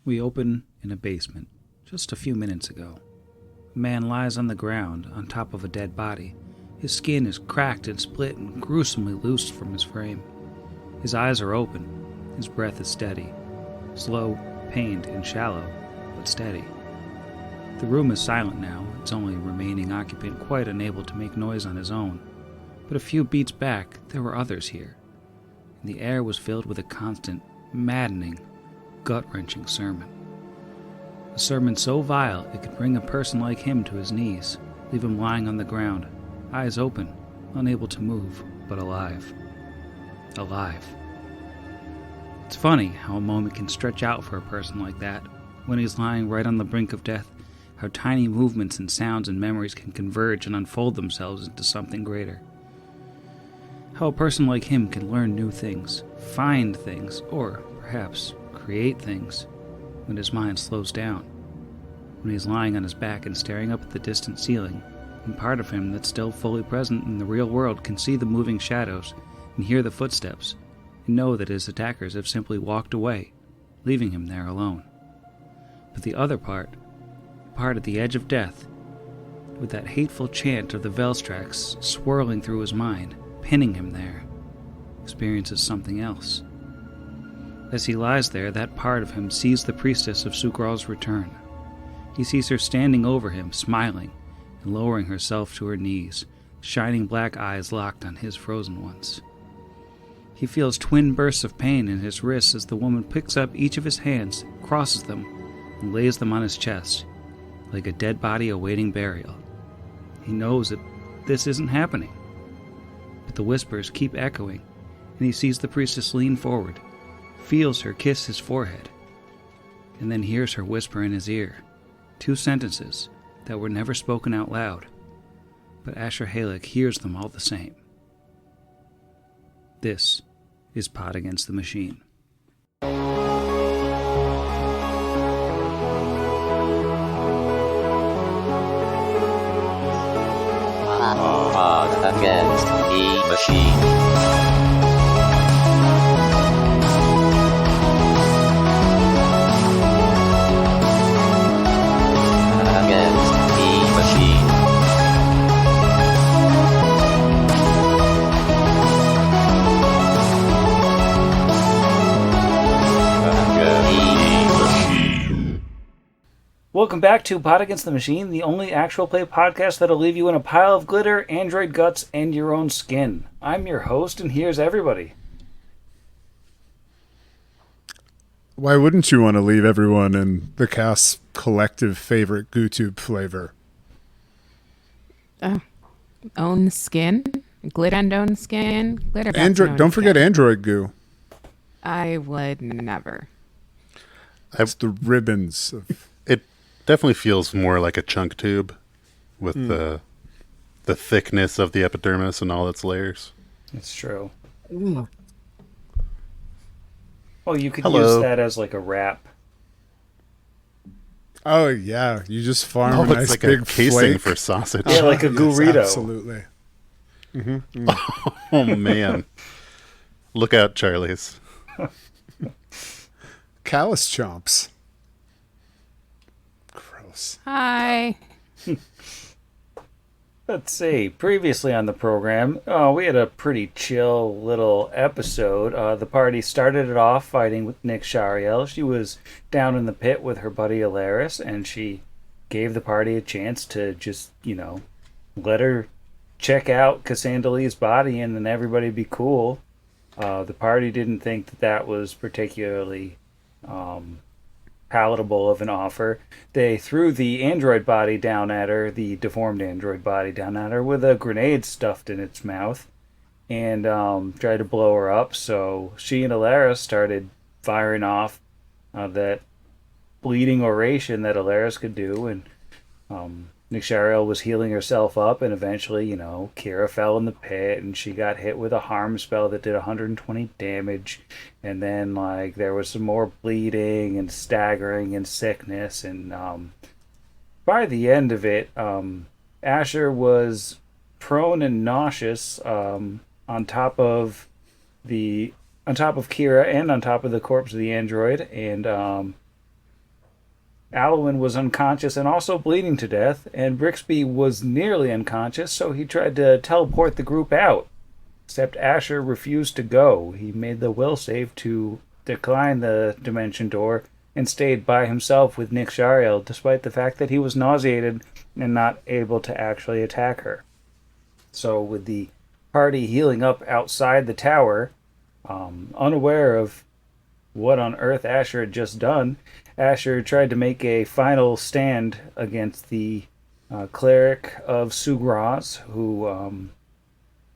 We open in a basement, just a few minutes ago. A man lies on the ground, on top of a dead body. His skin is cracked and split and gruesomely loosed from his frame. His eyes are open. His breath is steady. Slow, pained, and shallow, but steady. The room is silent now, its only remaining occupant quite unable to make noise on his own. But a few beats back, there were others here. And the air was filled with a constant, maddening, gut-wrenching sermon. A sermon so vile it could bring a person like him to his knees, leave him lying on the ground, eyes open, unable to move, but alive. Alive. It's funny how a moment can stretch out for a person like that, when he's lying right on the brink of death, how tiny movements and sounds and memories can converge and unfold themselves into something greater. How a person like him can learn new things, find things, or, perhaps, create things, when his mind slows down, when he's lying on his back and staring up at the distant ceiling, and part of him that's still fully present in the real world can see the moving shadows and hear the footsteps, and know that his attackers have simply walked away, leaving him there alone. But the other part at the edge of death, with that hateful chant of the Velstrax swirling through his mind, pinning him there, experiences something else. As he lies there, that part of him sees the priestess of Sukral's return. He sees her standing over him, smiling, and lowering herself to her knees, shining black eyes locked on his frozen ones. He feels twin bursts of pain in his wrists as the woman picks up each of his hands, crosses them, and lays them on his chest, like a dead body awaiting burial. He knows that this isn't happening. But the whispers keep echoing, and he sees the priestess lean forward, feels her kiss his forehead, and then hears her whisper in his ear, 2 sentences that were never spoken out loud, but Asher Halek hears them all the same. This is Pod Against the Machine. Pod Against the Machine. Welcome back to Pod Against the Machine, the only actual play podcast that'll leave you in a pile of glitter, android guts, and your own skin. I'm your host, and here's everybody. Why wouldn't you want to leave everyone in the cast's collective favorite GooTube flavor? Own skin? Glitter and own skin? Glitter guts Android. and Don't own forget skin. Android goo. I would never. It's the ribbons of... It definitely feels more like a chunk tube with the thickness of the epidermis and all its layers. It's true. Well, you could Hello. use that as like a wrap. Oh, yeah. You just farm Oh, a it's nice like big a casing flake. for sausage. Yeah, like a Gurito. Absolutely. Oh, man. Look out, Charlie's. Callus chomps. Gross. Hi. Let's see. Previously on the program, we had a pretty chill little episode. The party started it off fighting with Nick Shariel. She was down in the pit with her buddy Alaris, and she gave the party a chance to just, let her check out Cassandalee's body and then everybody be cool. The party didn't think that was particularly palatable of an offer. They threw the android body down at her, the deformed android body down at her, with a grenade stuffed in its mouth, and tried to blow her up. So she and Alaris started firing off that bleeding oration that Alaris could do, and Nick Shariel was healing herself up, and eventually, Kira fell in the pit, and she got hit with a harm spell that did 120 damage, and then, there was some more bleeding and staggering and sickness, and by the end of it, Asher was prone and nauseous on top of Kira and on top of the corpse of the android, and Alwyn was unconscious and also bleeding to death, and Brixby was nearly unconscious, so he tried to teleport the group out. Except Asher refused to go. He made the will save to decline the dimension door and stayed by himself with Nick Shariel, despite the fact that he was nauseated and not able to actually attack her. So with the party healing up outside the tower, unaware of what on earth Asher had just done, Asher tried to make a final stand against the cleric of Sugraz, who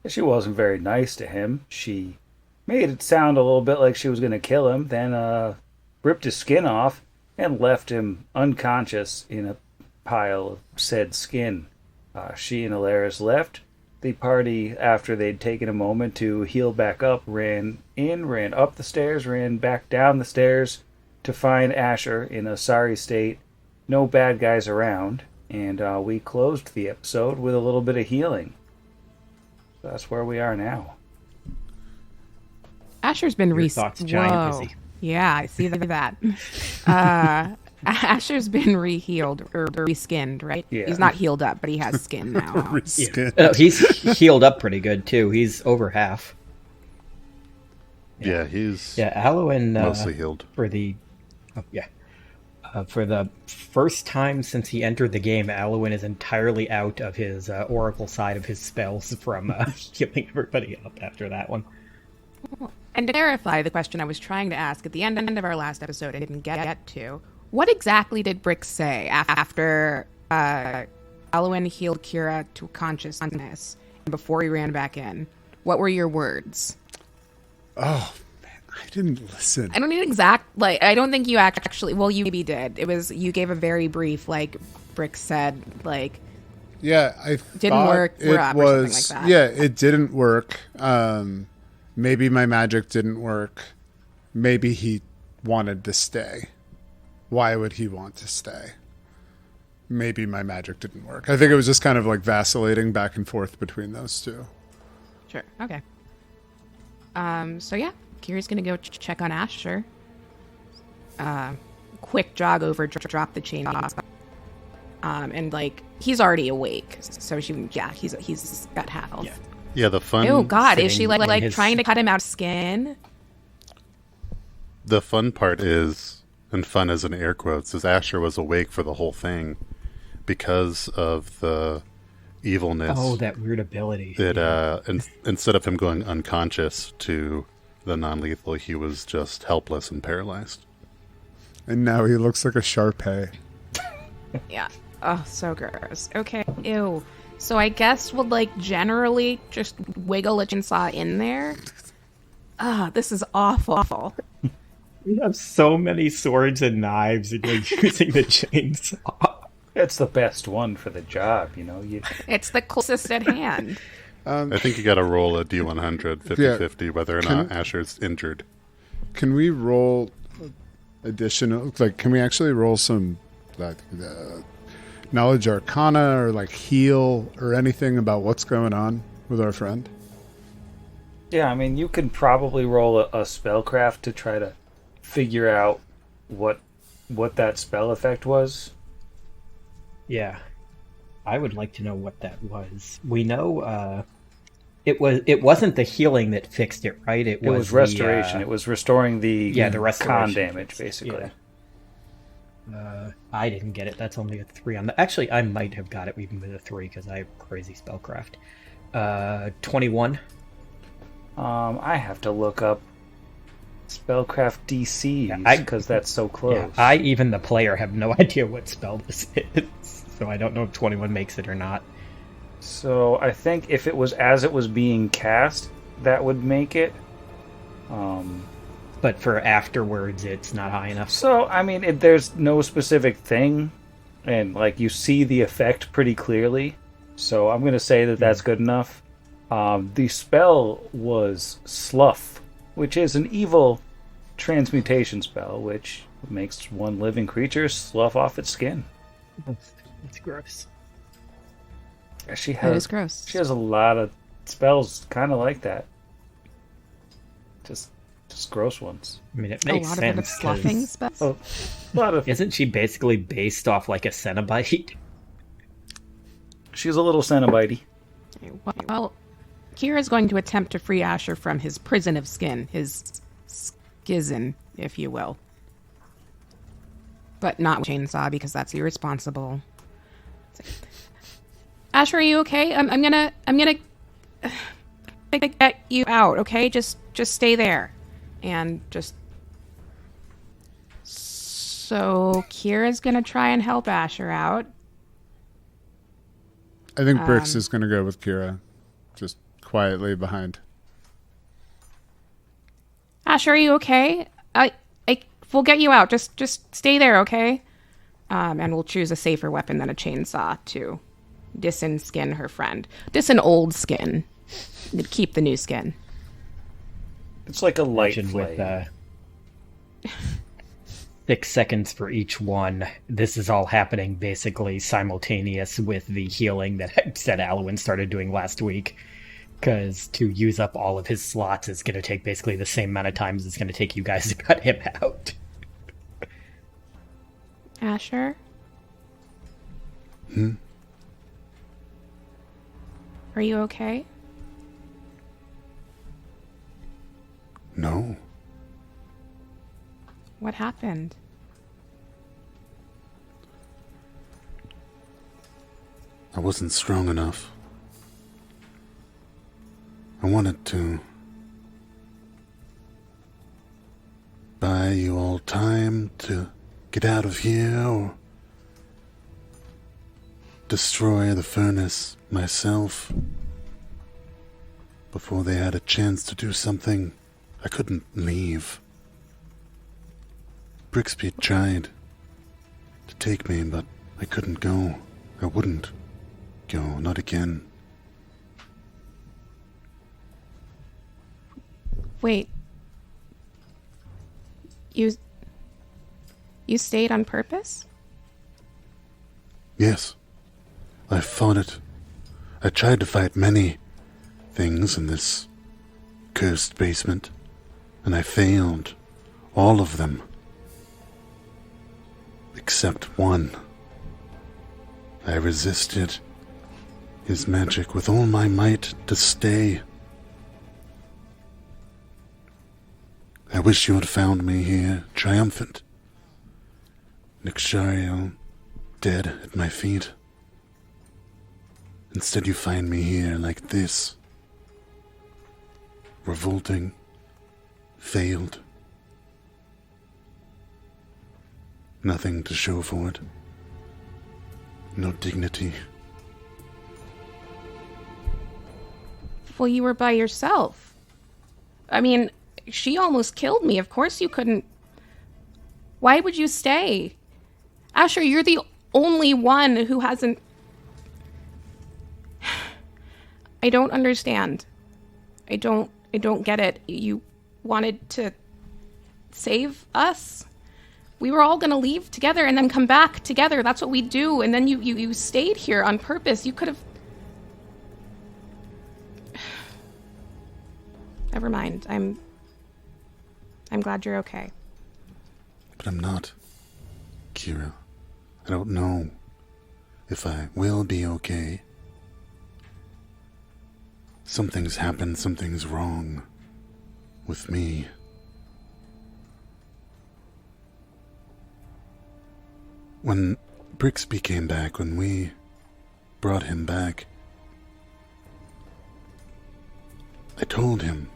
she wasn't very nice to him. She made it sound a little bit like she was going to kill him, then ripped his skin off and left him unconscious in a pile of said skin. She and Alaris left. The party, after they'd taken a moment to heal back up, ran up the stairs, ran back down the stairs to find Asher in a sorry state. No bad guys around, and we closed the episode with a little bit of healing. That's where we are now. Asher's been Your thoughts, giant busy. Yeah, I see that. Asher's been re-healed or re-skinned, right? Yeah. He's not healed up, but he has skin now. Skin. He's healed up pretty good too. He's over half. Yeah, he's Alwyn mostly healed. for the first time since he entered the game, Alwyn is entirely out of his oracle side of his spells from healing everybody up after that one. And to clarify the question I was trying to ask at the end of our last episode, I didn't get to. What exactly did Brick say after Alwyn healed Kira to consciousness and before he ran back in? What were your words? Oh, man, I didn't listen. I don't need exact, I don't think you actually, well, you maybe did. You gave a very brief, Brick said, Yeah, I didn't work, we're up, or something like that. Yeah, it didn't work. Maybe my magic didn't work. Maybe he wanted to stay. Why would he want to stay? Maybe my magic didn't work. I think it was just kind of vacillating back and forth between those two. Sure, okay. So yeah, Kira's gonna go check on Asher. Quick jog over, drop the chain. And he's already awake, so he's got half health. Yeah, the fun. Oh God, is she his... trying to cut him out of skin? The fun part is, and fun as in air quotes, is Asher was awake for the whole thing because of the evilness. Oh, that weird ability. Instead of him going unconscious to the non-lethal, he was just helpless and paralyzed. And now he looks like a Shar-Pei. Yeah. Oh, so gross. Okay. Ew. So I guess we'll generally just wiggle a chainsaw in there. This is awful. We have so many swords and knives, and you're using the chainsaw. It's the best one for the job, It's the closest at hand. I think you got to roll a D100 50-50 whether or not Asher's injured. Can we roll additional? Can we actually roll some knowledge arcana or heal or anything about what's going on with our friend? Yeah, you can probably roll a spellcraft to try to figure out what that spell effect was. Yeah. I would like to know what that was. We know it wasn't the healing that fixed it, right? It was restoration. It was restoring the restoration con damage, basically. Yeah. I didn't get it. That's only a 3 on the... Actually, I might have got it even with a 3 because I have crazy spellcraft. 21. I have to look up spellcraft DCs because that's so close. Yeah, I, even the player, have no idea what spell this is, so I don't know if 21 makes it or not. So I think if it was as it was being cast, that would make it. But for afterwards, it's not high enough. So, there's no specific thing, and, you see the effect pretty clearly, so I'm going to say that that's good enough. The spell was Slough, which is an evil transmutation spell, which makes one living creature slough off its skin. That's gross. That is gross. She has a lot of spells kind of like that. Just Just gross ones. I mean, it A makes lot sense. of it is sloughing spells. Oh, a lot of. Isn't she basically based off like a Cenobite? She's a little Cenobite. Well, Kira's going to attempt to free Asher from his prison of skin, his schism, if you will. But not with chainsaw, because that's irresponsible. Asher, are you okay? I'm gonna get you out, okay? Just stay there. And just... So, Kira's gonna try and help Asher out. I think Brix is going to go with Kira, just quietly behind. Asher, are you okay? We'll get you out. Just stay there, okay? And we'll choose a safer weapon than a chainsaw to disin her friend. Disin old skin. Keep the new skin. It's like a light Imagine flame. with 6 seconds for each one. This is all happening basically simultaneous with the healing that I said Alwyn started doing last week. Because to use up all of his slots is going to take basically the same amount of time as it's going to take you guys to cut him out. Asher? Hmm? Are you okay? No. What happened? I wasn't strong enough. I wanted to buy you all time to get out of here or destroy the furnace myself before they had a chance to do something. I couldn't leave. Brixby tried to take me, but I couldn't go. I wouldn't go, not again. Wait. You stayed on purpose? Yes, I fought it. I tried to fight many things in this cursed basement, and I failed. All of them. Except one. I resisted his magic with all my might to stay. I wish you had found me here, triumphant. Nixario, dead at my feet. Instead you find me here like this. Revolting. Failed. Nothing to show for it. No dignity. Well, you were by yourself. I mean, she almost killed me. Of course you couldn't. Why would you stay? Asher, you're the only one who hasn't... I don't understand. I don't get it. You wanted to save us? We were all going to leave together and then come back together. That's what we do. And then you stayed here on purpose. You could have... Never mind. I'm glad you're okay. But I'm not, Kira. I don't know if I will be okay. Something's happened, something's wrong with me. When Brixby came back, when we brought him back, I told him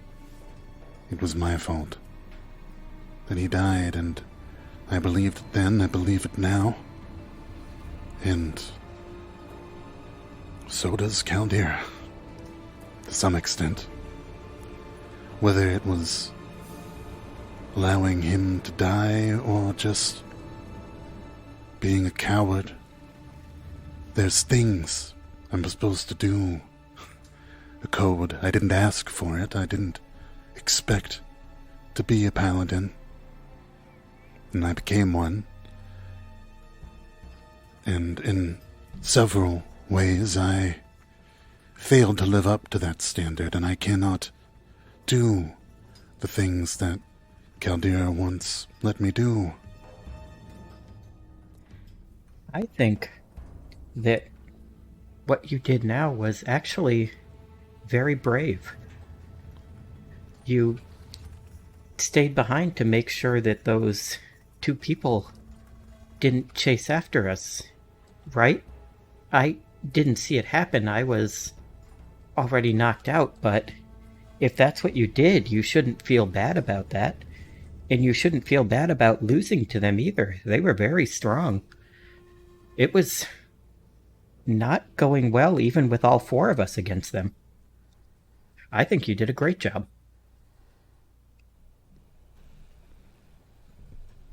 it was my fault. That he died, and I believed it then, I believe it now. And so does Caldera, to some extent. Whether it was allowing him to die or just being a coward, there's things I'm supposed to do. A code. I didn't ask for it. I didn't expect to be a paladin. And I became one. And in several ways I failed to live up to that standard, and I cannot do the things that Caldera once let me do. I think that what you did now was actually very brave. You stayed behind to make sure that those two people didn't chase after us, right? I didn't see it happen. I was already knocked out, but if that's what you did, you shouldn't feel bad about that. And you shouldn't feel bad about losing to them either. They were very strong. It was not going well even with all four of us against them. I think you did a great job.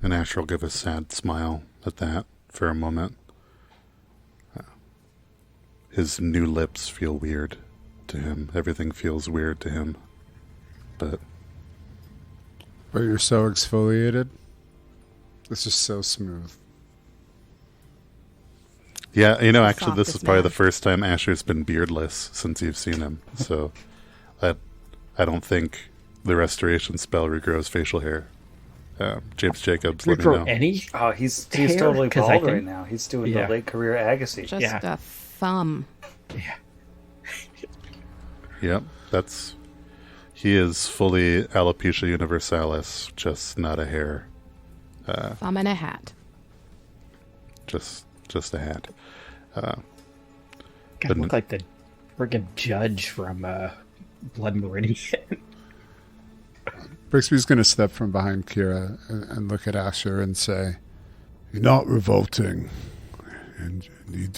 And Asher will give a sad smile at that for a moment. His new lips feel weird to him. Everything feels weird to him. But you're so exfoliated. This is so smooth. yeah, actually this Soft is as probably man. the first time Asher's been beardless since you've seen him. So I don't think the restoration spell regrows facial hair. James Jacobs, let me Regrow know. any? Oh, he's Hair, totally 'cause I bald right think- now. He's doing Yeah. the late career Agassi. Just Yeah. a thumb. Yeah. Yep, he is fully alopecia universalis, just not a hair, Thumb and a hat. just a hat. God, But- look like the friggin' judge from Blood Meridian. Brixby's going to step from behind Kira and look at Asher and say, "You're not revolting, and you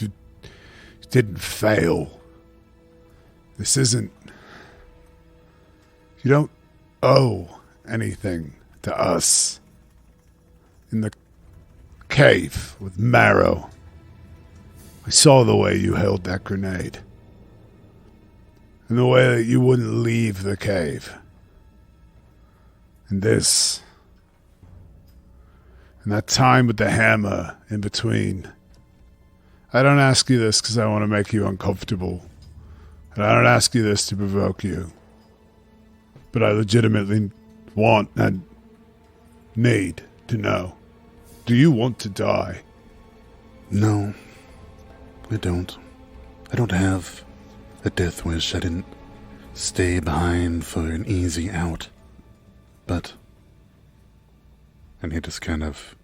didn't fail. This isn't... You don't owe anything to us. In the cave with Marrow, I saw the way you held that grenade, and the way that you wouldn't leave the cave. And this, and that time with the hammer in between. I don't ask you this because I want to make you uncomfortable. And I don't ask you this to provoke you. But I legitimately want and need to know. Do you want to die?" No, I don't. I don't have a death wish. I didn't stay behind for an easy out. But... And he just kind of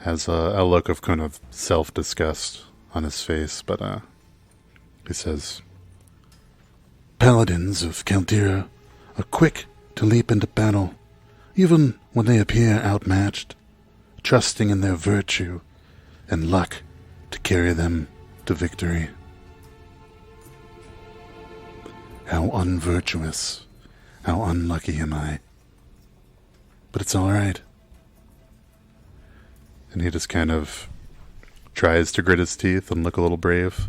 has a look of kind of self-disgust on his face, but he says, "Paladins of Caldera are quick to leap into battle, even when they appear outmatched, trusting in their virtue and luck to carry them to victory. How unvirtuous, how unlucky am I. But it's all right." And he just kind of tries to grit his teeth and look a little brave.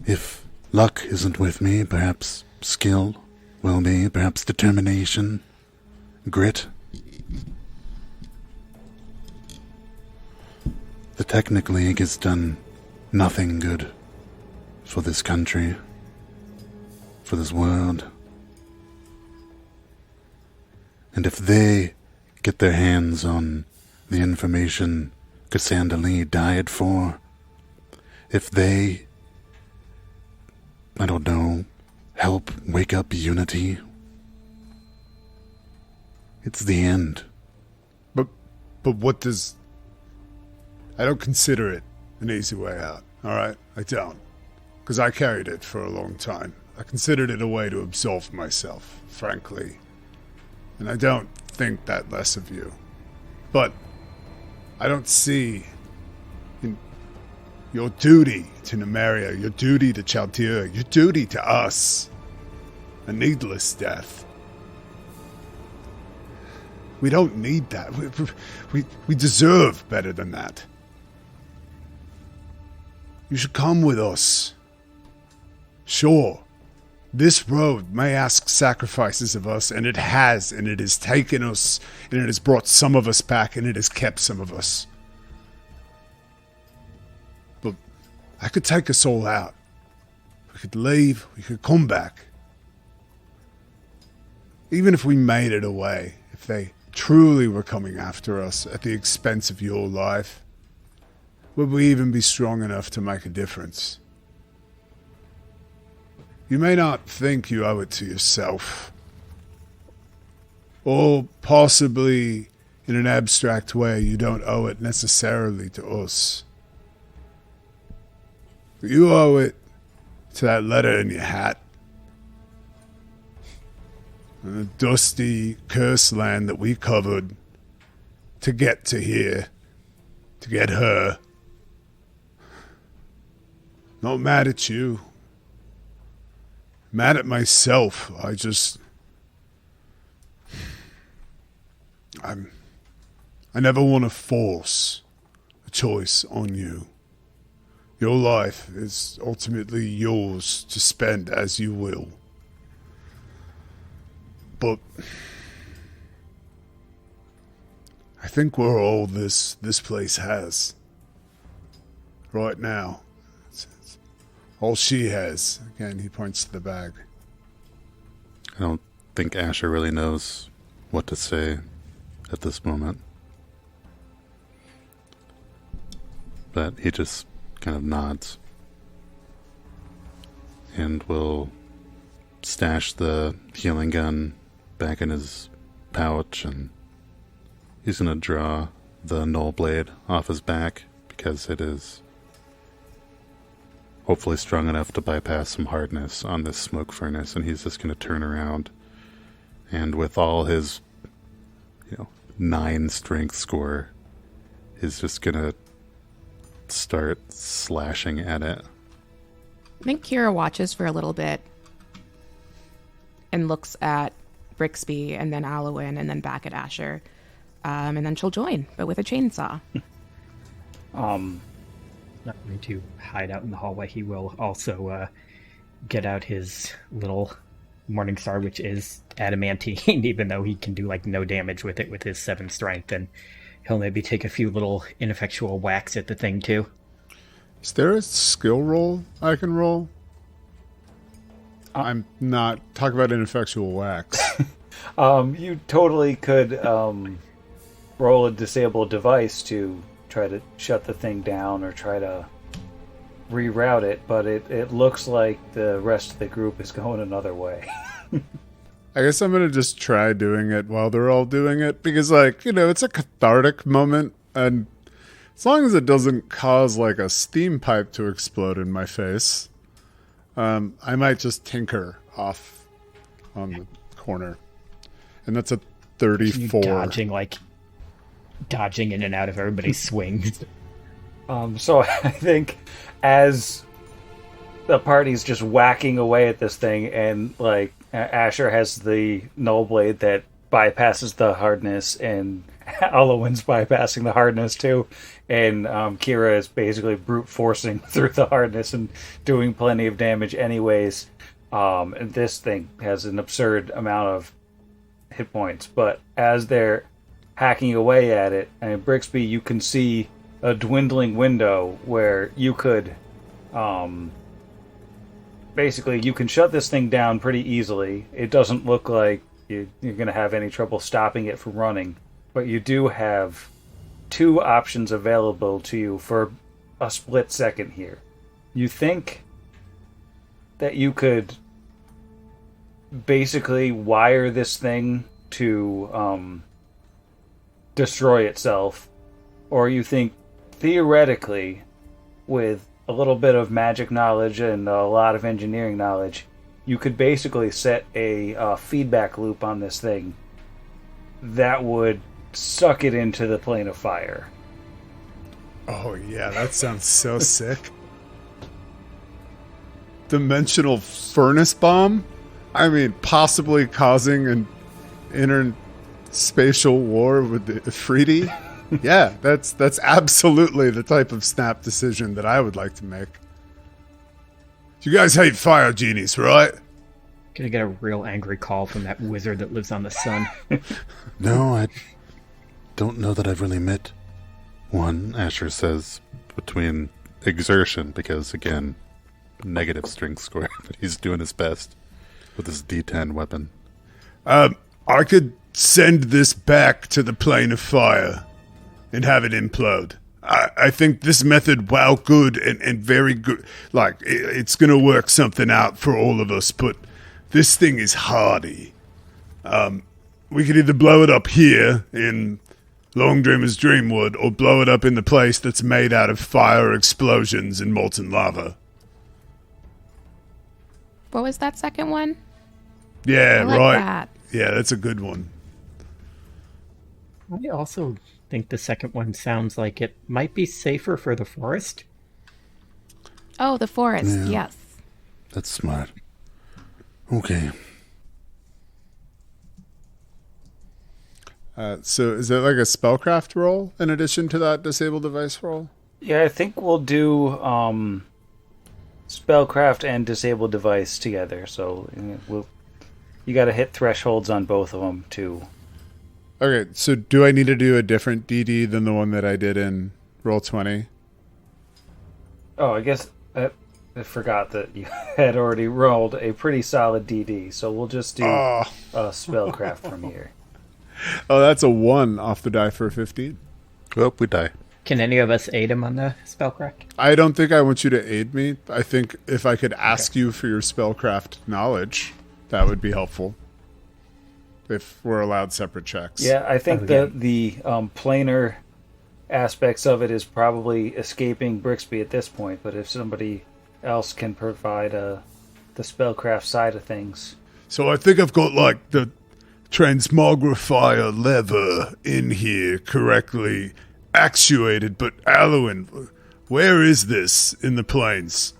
"If luck isn't with me, perhaps skill will be, perhaps determination, grit. The Technic League has done nothing good for this country, for this world. And if they get their hands on the information Cassandra Lee died for, if they, I don't know, help wake up unity, it's the end." But what does... I don't consider it an easy way out, alright? I don't. Because I carried it for a long time. I considered it a way to absolve myself, frankly. And I don't think that less of you. But I don't see in your duty to Numeria, your duty to Chaldea, your duty to us, a needless death. We don't need that. We deserve better than that. You should come with us. Sure, this road may ask sacrifices of us, and it has taken us, and it has brought some of us back, and it has kept some of us. But I could take us all out. We could leave, we could come back. Even if we made it away, if they truly were coming after us at the expense of your life, would we even be strong enough to make a difference? You may not think you owe it to yourself, or possibly in an abstract way you don't owe it necessarily to us. But you owe it to that letter in your hat, and the dusty, cursed land that we covered to get to here, to get her. Not mad at you. Mad at myself. I never want to force a choice on you. Your life is ultimately yours to spend as you will. But I think we're all this place has right now. It's all she has. Again, he points to the bag. I don't think Asher really knows what to say at this moment. But he just kind of nods and will stash the healing gun back in his pouch, and he's going to draw the null blade off his back because it is hopefully strong enough to bypass some hardness on this smoke furnace, and he's just going to turn around and with all his 9 strength score, he's just going to start slashing at it. I think Kira watches for a little bit and looks at Brixby and then Alwyn and then back at Asher. And then she'll join, but with a chainsaw. Not going to hide out in the hallway. He will also get out his little Morningstar, which is adamantine, even though he can do no damage with it with his 7 strength, and he'll maybe take a few little ineffectual whacks at the thing too. Is there a skill roll I can roll? I'm not talking about ineffectual whacks. You totally could roll a disable device to try to shut the thing down or try to reroute it, but it looks like the rest of the group is going another way. I guess I'm going to just try doing it while they're all doing it, because, it's a cathartic moment, and as long as it doesn't cause, a steam pipe to explode in my face, I might just tinker off on the corner. And that's a 34. You dodging in and out of everybody's swings. So I think as the party's just whacking away at this thing, and Asher has the null blade that bypasses the hardness, and Alwyn's bypassing the hardness too, and Kira is basically brute forcing through the hardness and doing plenty of damage anyways. And this thing has an absurd amount of hit points, but as they're hacking away at it, and Brixby, you can see a dwindling window where you could basically you can shut this thing down pretty easily. It doesn't look like you're going to have any trouble stopping it from running, but you do have 2 options available to you for a split second here. You think that you could basically wire this thing to destroy itself, or you think theoretically, with a little bit of magic knowledge and a lot of engineering knowledge, you could basically set a feedback loop on this thing that would suck it into the plane of fire. Oh yeah, that sounds so sick. Dimensional furnace bomb? I mean, possibly causing an interspatial war with the Ifriti? Yeah, that's absolutely the type of snap decision that I would like to make. You guys hate fire genies, right? Gonna get a real angry call from that wizard that lives on the sun. No, I don't know that I've really met one, Asher says, between exertion, because, again, negative strength score, but he's doing his best with his D10 weapon. I could send this back to the plane of fire and have it implode. I think this method, while good and very good, like, it's going to work something out for all of us, but this thing is hardy. We could either blow it up here in Long Dreamer's Dreamwood or blow it up in the place that's made out of fire explosions and molten lava. What was that second one? Yeah, I like right. that. Yeah, that's a good one. I also think the second one sounds like it might be safer for the forest. Oh, the forest. Yeah. Yes. That's smart. Okay. So is it like a spellcraft roll in addition to that disable device roll? Yeah, I think we'll do spellcraft and disable device together. So you got to hit thresholds on both of them too. Okay, so do I need to do a different DD than the one that I did in Roll20? Oh, I guess I forgot that you had already rolled a pretty solid DD. So we'll just do spellcraft from here. Oh, that's a 1 off the die for a 15. Well, we die. Can any of us aid him on the spellcraft? I don't think I want you to aid me. I think if I could ask you for your spellcraft knowledge, that would be helpful. If we're allowed separate checks. Yeah, I think the planar aspects of it is probably escaping Brixby at this point, but if somebody else can provide the spellcraft side of things. So I think I've got, like, the transmogrifier lever in here correctly actuated, but Alwyn, where is this in the planes?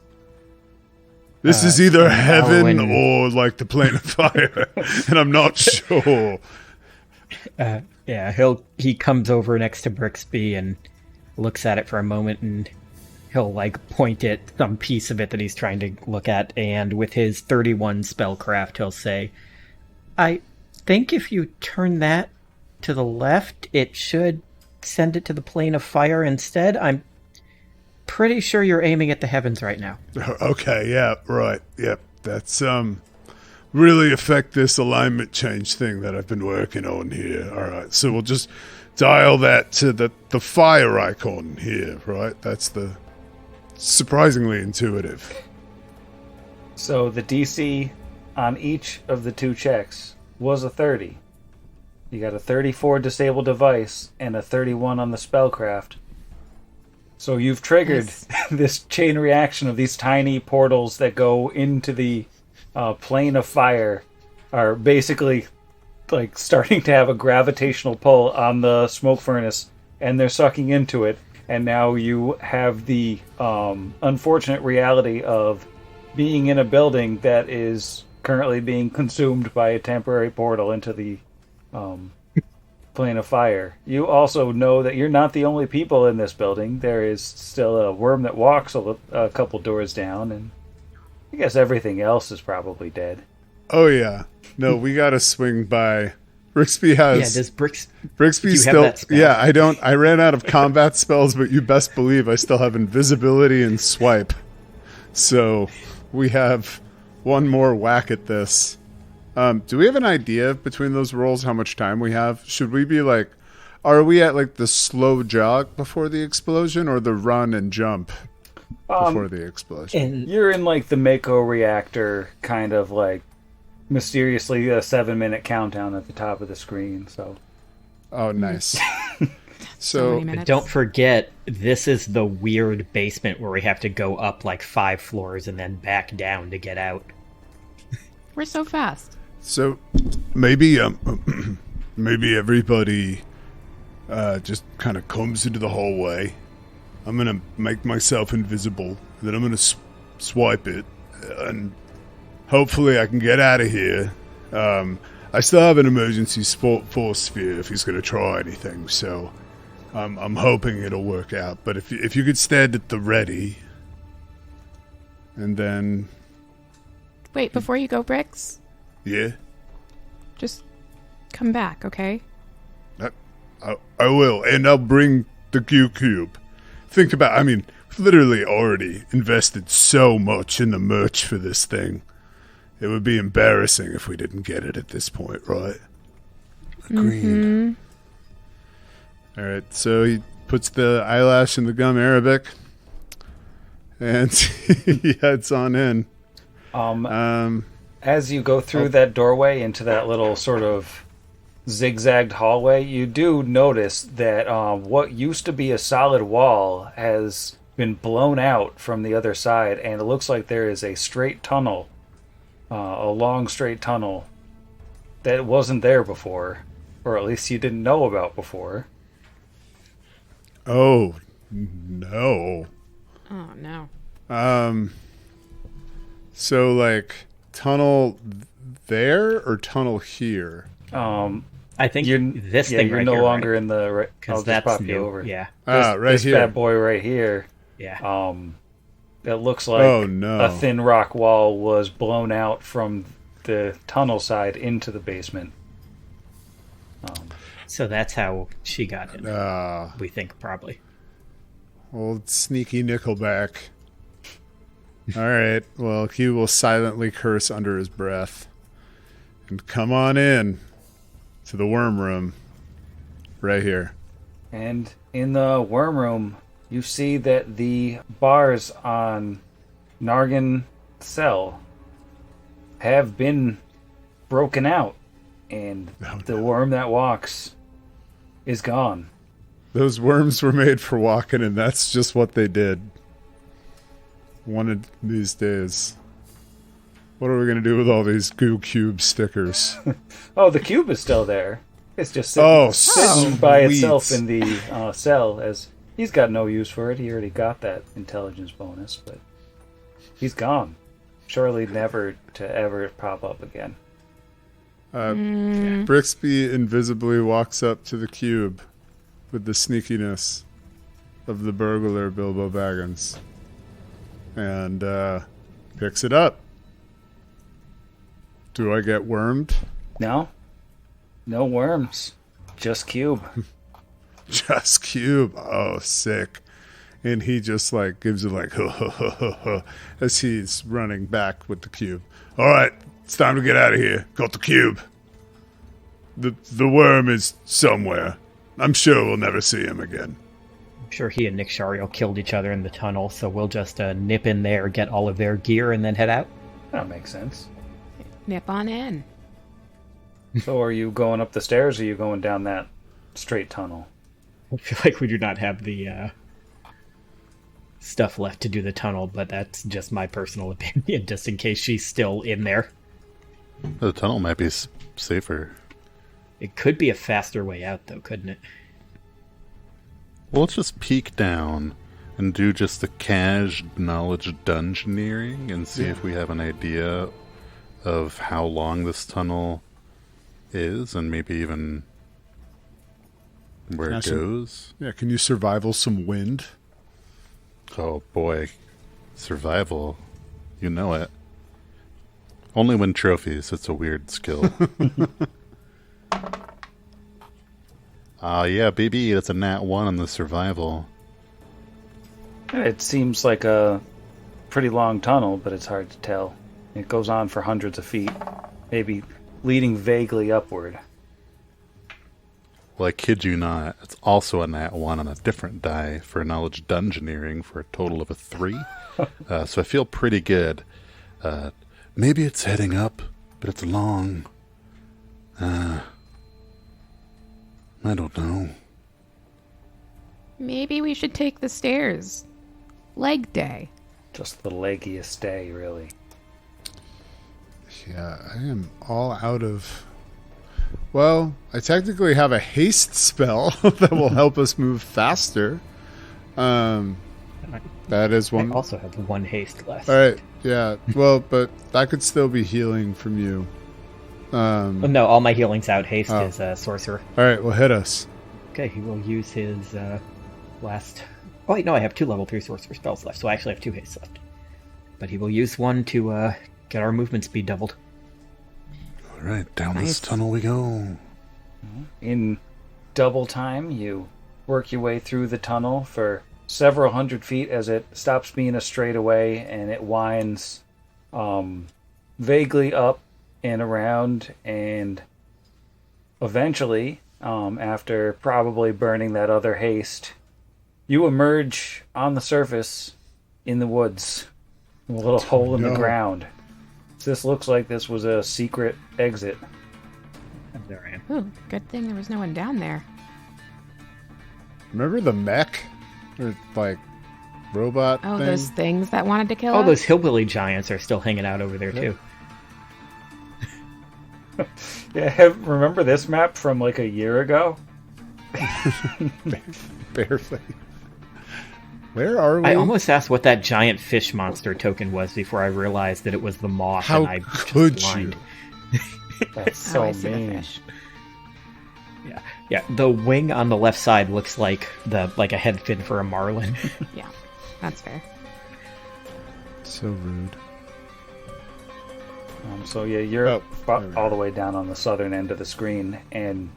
This is either heaven or, like, the plane of fire, and I'm not sure. Yeah, he comes over next to Brixby and looks at it for a moment, and he'll, like, point at some piece of it that he's trying to look at, and with his 31 spellcraft, he'll say, I think if you turn that to the left, it should send it to the plane of fire instead. I'm pretty sure you're aiming at the heavens right now. Okay, yeah, right. Yep, that's really affect this alignment change thing that I've been working on here. All right, so we'll just dial that to the fire icon here, right? That's the surprisingly intuitive. So the DC on each of the two checks was a 30. You got a 34 disable device and a 31 on the spellcraft. So you've triggered this chain reaction of these tiny portals that go into the plane of fire are basically like starting to have a gravitational pull on the smoke furnace, and they're sucking into it. And now you have the unfortunate reality of being in a building that is currently being consumed by a temporary portal into the plane of fire. You also know that you're not the only people in this building. There is still a worm that walks a couple doors down, and I guess everything else is probably dead. Oh yeah, no, we gotta swing by. Brixby has. Yeah, does Brixby still? Yeah, I don't. I ran out of combat spells, but you best believe I still have invisibility and swipe. So we have one more whack at this. Do we have an idea between those rolls how much time we have? Should we be like, are we at like the slow jog before the explosion or the run and jump before the explosion? You're in like the Mako reactor kind of like mysteriously a 7-minute countdown at the top of the screen. So, oh, nice. So don't forget, this is the weird basement where we have to go up like 5 floors and then back down to get out. We're so fast. So maybe maybe everybody just kind of comes into the hallway. I'm gonna make myself invisible. Then I'm gonna swipe it, and hopefully I can get out of here. I still have an emergency force sphere if he's gonna try anything. So I'm hoping it'll work out. But if you could stand at the ready, and then wait before you go, Brix. Yeah. Just come back, okay? I will, and I'll bring the Q cube. Think about, I mean, we've literally already invested so much in the merch for this thing. It would be embarrassing if we didn't get it at this point, right? Agreed. All right, so he puts the eyelash in the gum arabic, and he heads on in. As you go through that doorway into that little sort of zigzagged hallway, you do notice that what used to be a solid wall has been blown out from the other side, and it looks like there is a straight tunnel, a long straight tunnel that wasn't there before, or at least you didn't know about before. Oh, no. Oh, no. So, like, tunnel there or tunnel here? I think this thing you're right no here, longer right? in the right. I'll just that's pop new. you over. Yeah. Right This here. bad boy right here. Yeah. It looks like a thin rock wall was blown out from the tunnel side into the basement. So that's how she got in. We think probably. Old sneaky Nickelback. All right. Well, he will silently curse under his breath and come on in to the worm room right here. And in the worm room, you see that the bars on Nargan cell have been broken out, and the worm that walks is gone. Those worms were made for walking, and that's just what they did. One of these days. What are we going to do with all these goo cube stickers? Oh, the cube is still there. It's just sitting by sweet. itself in the cell, as he's got no use for it. He already got that intelligence bonus, but he's gone. Surely never to ever pop up again. Brixby invisibly walks up to the cube with the sneakiness of the burglar Bilbo Baggins and picks it up. Do I get wormed? No worms, just cube. Just cube. Oh, sick. And he just like gives it like as he's running back with the cube. All right, it's time to get out of here. Got the cube. The worm is somewhere. I'm sure we'll never see him again. I'm sure he and Nick Shario killed each other in the tunnel, so we'll just nip in there, get all of their gear, and then head out. That makes sense. Nip on in. So are you going up the stairs, or are you going down that straight tunnel? I feel like we do not have the stuff left to do the tunnel, but that's just my personal opinion, just in case she's still in there. The tunnel might be safer. It could be a faster way out, though, couldn't it? Well, let's just peek down and do just the cash knowledge dungeoneering and see if we have an idea of how long this tunnel is and maybe even where it goes. Yeah, can you survival some wind? Oh boy, survival. You know it. Only win trophies. It's a weird skill. Yeah, baby, that's a nat 1 on the survival. It seems like a pretty long tunnel, but it's hard to tell. It goes on for hundreds of feet, maybe leading vaguely upward. Well, I kid you not, it's also a nat 1 on a different die for knowledge dungeoneering for a total of a 3. So I feel pretty good. Maybe it's heading up, but it's long. I don't know. Maybe we should take the stairs. Leg day. Just the leggiest day, really. Yeah, I am all out of... Well, I technically have a haste spell that will help us move faster. That is one. I also have one haste left. All right, yeah. Well, but that could still be healing from you. No, all my healing's out. Haste is sorcerer. All right, well, hit us. Okay, he will use his last... Oh, wait, no, I have 2 level 3 sorcerer spells left, so I actually have 2 haste left. But he will use one to get our movement speed doubled. All right, down this tunnel we go. In double time, you work your way through the tunnel for several hundred feet as it stops being a straightaway and it winds vaguely up and around, and eventually, after probably burning that other haste, you emerge on the surface in the woods. A little hole in the ground. This looks like this was a secret exit. There I am. Ooh, good thing there was no one down there. Remember the mech? Or, like, robot Oh, thing? those things that wanted to kill Oh, us? those hillbilly giants are still hanging out over there, too. Yeah, remember this map from like a year ago? Barely. Where are we? I almost asked what that giant fish monster token was before I realized that it was the moth. How and I could just you? blind. That's so I see the mean. fish. Yeah. The wing on the left side looks like a head fin for a marlin. Yeah, that's fair. So rude. So yeah, you're Oh, there we all go. the way down on the southern end of the screen, and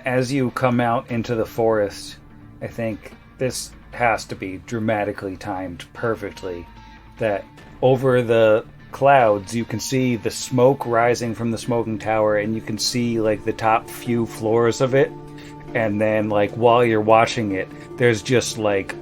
as you come out into the forest, I think this has to be dramatically timed perfectly. That over the clouds, you can see the smoke rising from the smoking tower, and you can see like the top few floors of it. And then, like, while you're watching it, there's just like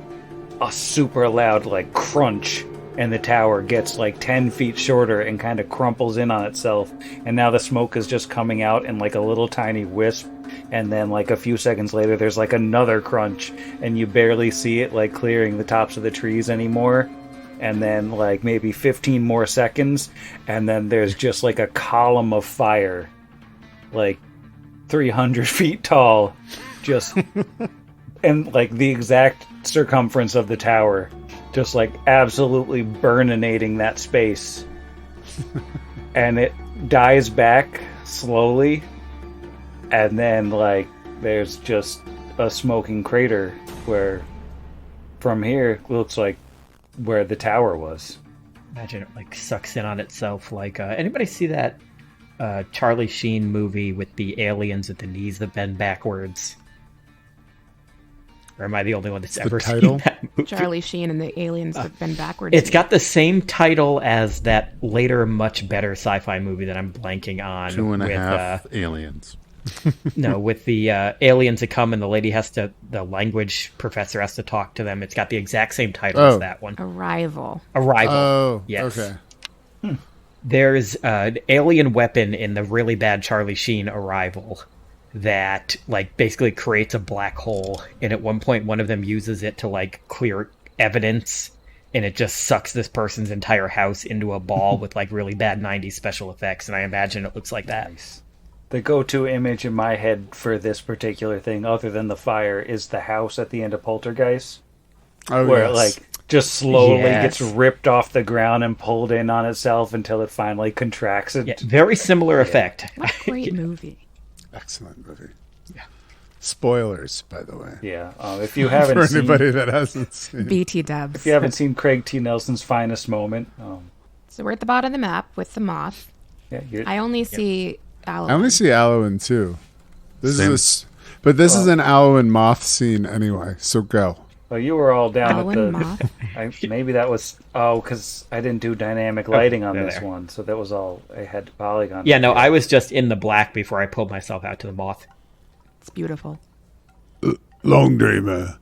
a super loud like crunch, and the tower gets like 10 feet shorter and kind of crumples in on itself. And now the smoke is just coming out in like a little tiny wisp. And then like a few seconds later, there's like another crunch, and you barely see it like clearing the tops of the trees anymore. And then like maybe 15 more seconds, and then there's just like a column of fire, like 300 feet tall, just and like the exact circumference of the tower, just like absolutely burninating that space. And it dies back slowly, and then like there's just a smoking crater where from here looks like where the tower was. Imagine it like sucks in on itself. Like anybody see that Charlie Sheen movie with the aliens with the knees that bend backwards? Or am I the only one that's ever title? seen that movie? Charlie Sheen and the aliens that been backwards. It's got the same title as that later, much better sci-fi movie that I'm blanking on. 2.5 aliens. No, with the aliens that come and the lady the language professor has to talk to them. It's got the exact same title as that one. Arrival. Arrival. Oh, Yes. okay. There's an alien weapon in the really bad Charlie Sheen Arrival that like basically creates a black hole, and at one point one of them uses it to like clear evidence, and it just sucks this person's entire house into a ball with like really bad 90s special effects, and I imagine it looks like that. Nice. The go-to image in my head for this particular thing, other than the fire, is the house at the end of Poltergeist, Oh, where yes. it like just slowly Yes. gets ripped off the ground and pulled in on itself until it finally contracts. Yeah, very similar effect. What a great movie. Excellent movie. Yeah. Spoilers, by the way. Yeah, if you haven't For seen, anybody that hasn't seen. BT dubs. if you haven't seen Craig T. Nelson's finest moment, So we're at the bottom of the map with the moth. yeah, you're, I only see Alan. I only see Allowan too. This Same. is but this is an Allowan moth scene anyway. So go. well, you were all down Alan at the. moth. Maybe that was because I didn't do dynamic lighting on they're this there. one, so that was all I had to polygon. Yeah, no, I was just in the black before I pulled myself out to the moth. It's beautiful. Long Dreamer.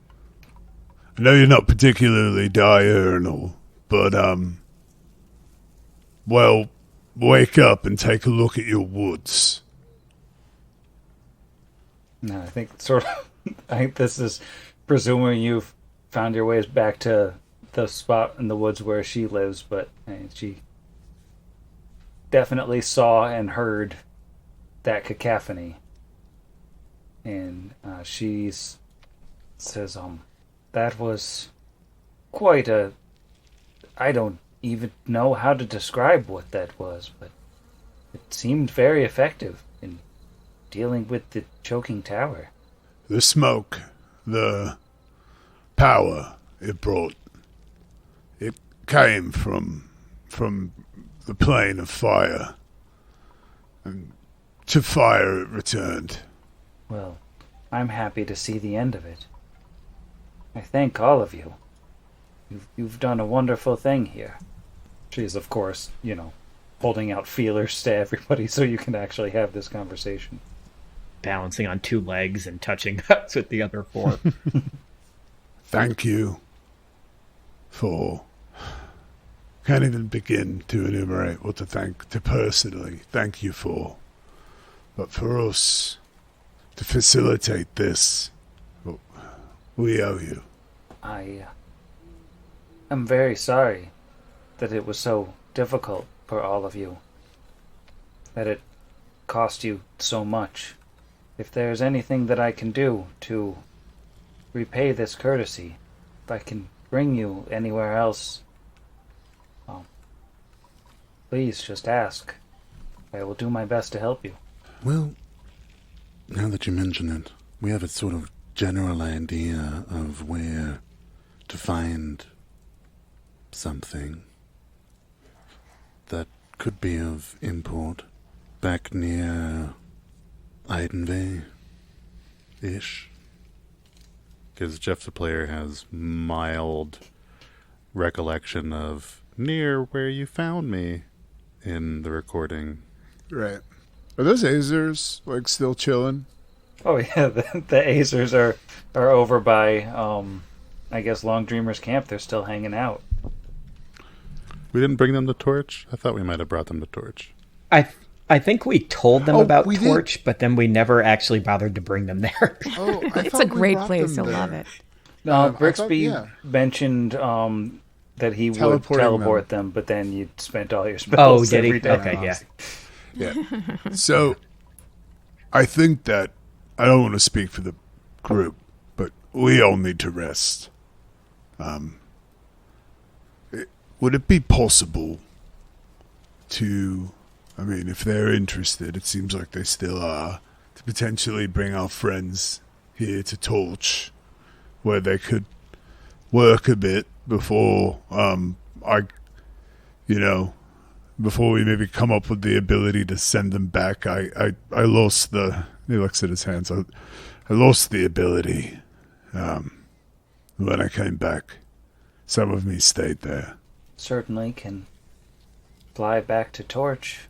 I know you're not particularly diurnal, but well, wake up and take a look at your woods. No, I think sort of. I think this is presuming you've found your ways back to the spot in the woods where she lives, but she definitely saw and heard that cacophony, and she says, that was quite a. I don't even know how to describe what that was, but it seemed very effective in dealing with the choking tower. The smoke, the power it brought, it came from the plane of fire, and to fire it returned. Well, I'm happy to see the end of it. I thank all of you. You've done a wonderful thing here. She's, of course, holding out feelers to everybody so you can actually have this conversation. Balancing on 2 legs and touching us with the other 4. Thank you for... Can't even begin to enumerate what to personally thank you for. But for us to facilitate this, we owe you. I'm very sorry that it was so difficult for all of you. That it cost you so much. If there's anything that I can do to repay this courtesy, if I can bring you anywhere else, please just ask. I will do my best to help you. Well, now that you mention it, we have a sort of general idea of where to find something that could be of import back near Eidenvey-ish. Because Jeff the player has mild recollection of near where you found me in the recording. Right. Are those Azers, like, still chilling? Oh yeah, the Azers are over by, I guess, Long Dreamer's camp. They're still hanging out. We didn't bring them the torch? I thought we might have brought them the torch. I think we told them about we Torch, but then we never actually bothered to bring them there. Oh, It's a great place. You'll love it. Brixby mentioned that he would teleport them, but then you spent all your spells did he? every day. Okay, yeah. Yeah. So, I think that, I don't want to speak for the group, but we all need to rest. Would it be possible to, I mean, if they're interested, it seems like they still are, to potentially bring our friends here to Torch, where they could work a bit before before we maybe come up with the ability to send them back. I lost the, he looks at his hands, I lost the ability when I came back. Some of me stayed there. Certainly can fly back to Torch.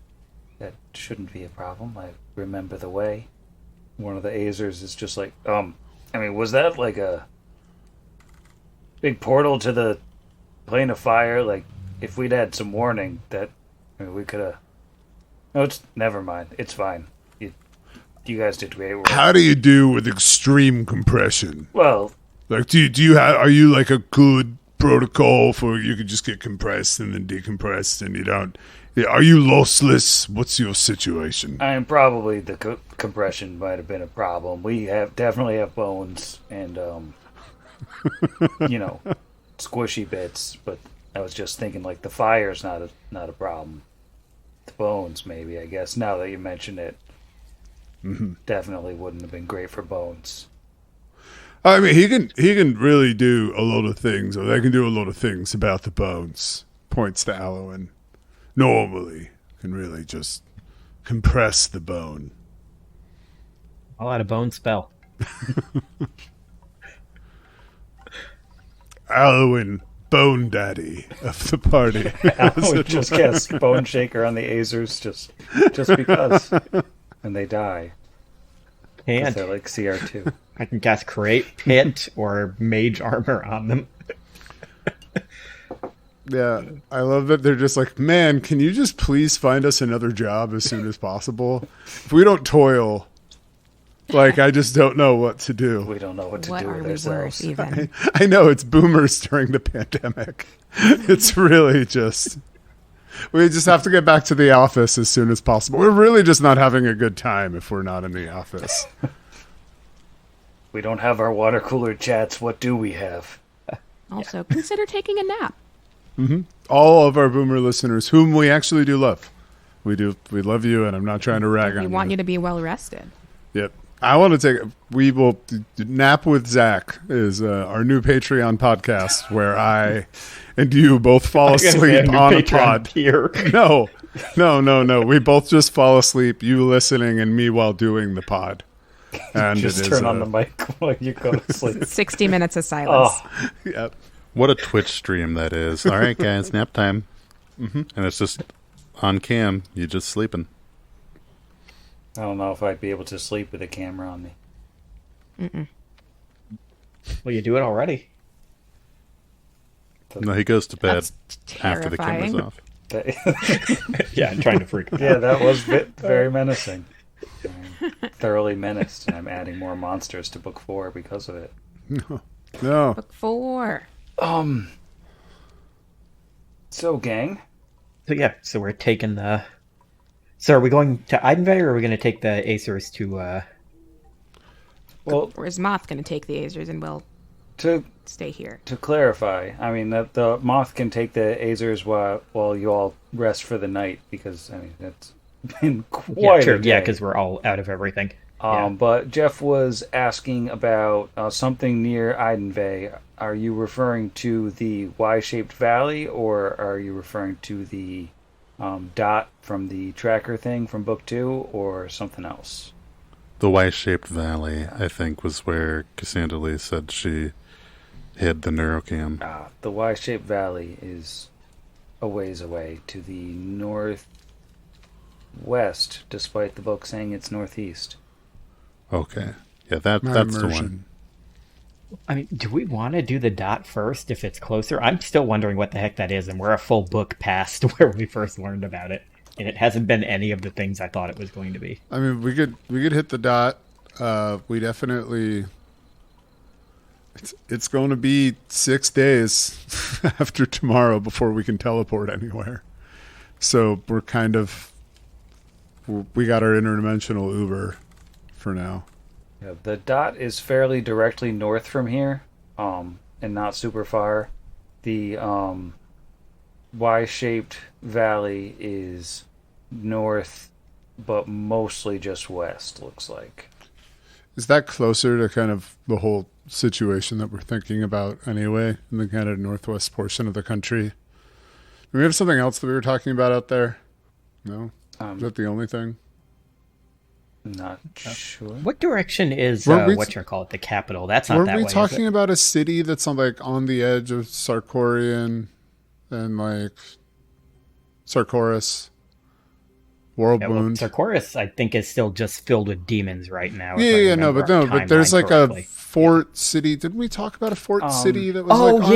That shouldn't be a problem. I remember the way. One of the Azers is just like, was that like a big portal to the plane of fire? Like, if we'd had some warning, we could have... No, never mind. It's fine. You guys did great work. How do you do with extreme compression? Well... Like, are you like a good protocol for you could just get compressed and then decompressed and you don't... Are you lossless? What's your situation? I'm probably the compression might have been a problem. We definitely have bones and, squishy bits, but I was just thinking like the fire's not a problem. The bones, maybe, I guess, now that you mention it. Mm-hmm. Definitely wouldn't have been great for bones. I mean, he can really do a lot of things, or they can do a lot of things about the bones. Points to Alwyn. Normally, can really just compress the bone. I'll add a bone spell. Alwyn, bone daddy of the party. Alwyn just cast Bone Shaker on the Azers just because. And they die. And they're like CR2. I can cast Create Pit or Mage Armor on them. Yeah, I love that they're just like, man, can you just please find us another job as soon as possible? If we don't toil, like, I just don't know what to do. We don't know what to do What are with we ourselves. worth, even? I know, it's boomers during the pandemic. It's really just... We just have to get back to the office as soon as possible. We're really just not having a good time if we're not in the office. We don't have our water cooler chats. What do we have? Also, consider taking a nap. Mm-hmm. All of our boomer listeners, whom we actually do love. We love you, and I'm not trying to rag on you. We want you to be well rested. Yep. I want to we will Nap with Zach is our new Patreon podcast where I and you both fall asleep on a pod. Here. No. We both just fall asleep, you listening and me while doing the pod. And just turn on the mic while you go to sleep. 60 minutes of silence. Oh. Yep. What a Twitch stream that is. All right, guys, nap time. Mm-hmm. And it's just on cam, you just sleeping. I don't know if I'd be able to sleep with a camera on me. Well, you do it already. No, he goes to bed That's after the camera's terrifying. off. Yeah, I'm trying to freak him Yeah, out. that was very menacing. I'm thoroughly menaced, and I'm adding more monsters to book 4 because of it. No. Book 4. So, gang, So we're taking the... So are we going to Eidenvey, or are we going to take the Acers to... well, Or is Moth going to take the Azers and we'll to stay here? clarify, I mean that the moth can take the Azers while you all rest for the night, because I mean that's been quite Yeah, a sure. day. Yeah, because we're all out of everything. But Jeff was asking about something near Eidenvey. Are you referring to the Y-shaped valley, or are you referring to the dot from the tracker thing from book 2, or something else? The Y-shaped valley, I think, was where Cassandra Lee said she hid the neurocam. The Y-shaped valley is a ways away to the northwest, despite the book saying it's northeast. Okay. Yeah, that's My the one. immersion. I mean, do we want to do the dot first if it's closer? I'm still wondering what the heck that is, and we're a full book past where we first learned about it. And it hasn't been any of the things I thought it was going to be. I mean, we could hit the dot. We definitely. It's going to be 6 days after tomorrow before we can teleport anywhere. So we're kind of. We got our interdimensional Uber for now. Yeah, the dot is fairly directly north from here, and not super far. The Y-shaped valley is north, but mostly just west, looks like. Is that closer to kind of the whole situation that we're thinking about anyway, in the kind of northwest portion of the country? Do we have something else that we were talking about out there? No? Is that the only thing? Not sure. What direction is, Weren't we- whatchamacallit, the capital? That's not Weren't that we way, talking is it? about a city that's on the edge of Sarkorian and like Sarkoris? World Yeah, well, Wound? Sarkoris, I think, is still just filled with demons right now. if I Yeah, remember but our but there's timeline like correctly. a fort city. Didn't we talk about a fort city that was Oh, like on,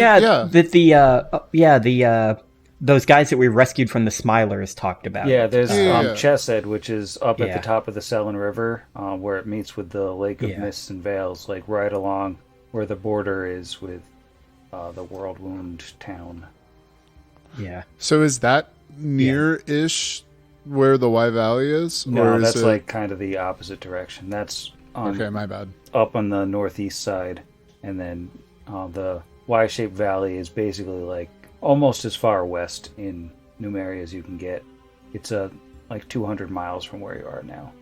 yeah, those guys that we rescued from the Smilers talked about. Yeah, there's Yeah. Chesed, which is up at Yeah. the top of the Selin River, where it meets with the Lake of Yeah. Mists and Veils, like right along where the border is with the World Wound town. Yeah. So is that near-ish where the Y Valley is? No, is that's it... like kind of the opposite direction. That's Okay, my bad. up on the northeast side, and then the Y-shaped valley is basically like almost as far west in Numeri as you can get. It's like 200 miles from where you are now.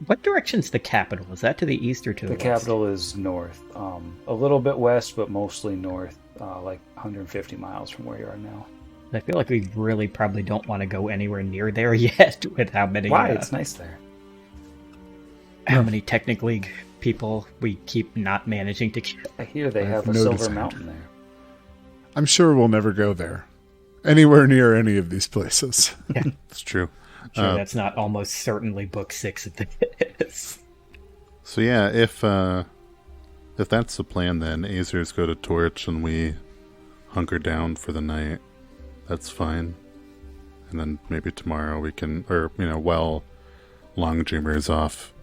What direction's the capital? Is that to the east or to the The west? capital is north, a little bit west, but mostly north, like 150 miles from where you are now. I feel like we really probably don't want to go anywhere near there yet with how many Why? It's nice there. how many Technic League people we keep not managing to kill. I hear they I have have a no silver desire. mountain there. I'm sure we'll never go there. Anywhere near any of these places. It's true. Sure, that's not almost certainly book 6 of this. So yeah, if that's the plan, then Azers go to Torch and we hunker down for the night. That's fine. And then maybe tomorrow we can, or while Long Dreamer's off,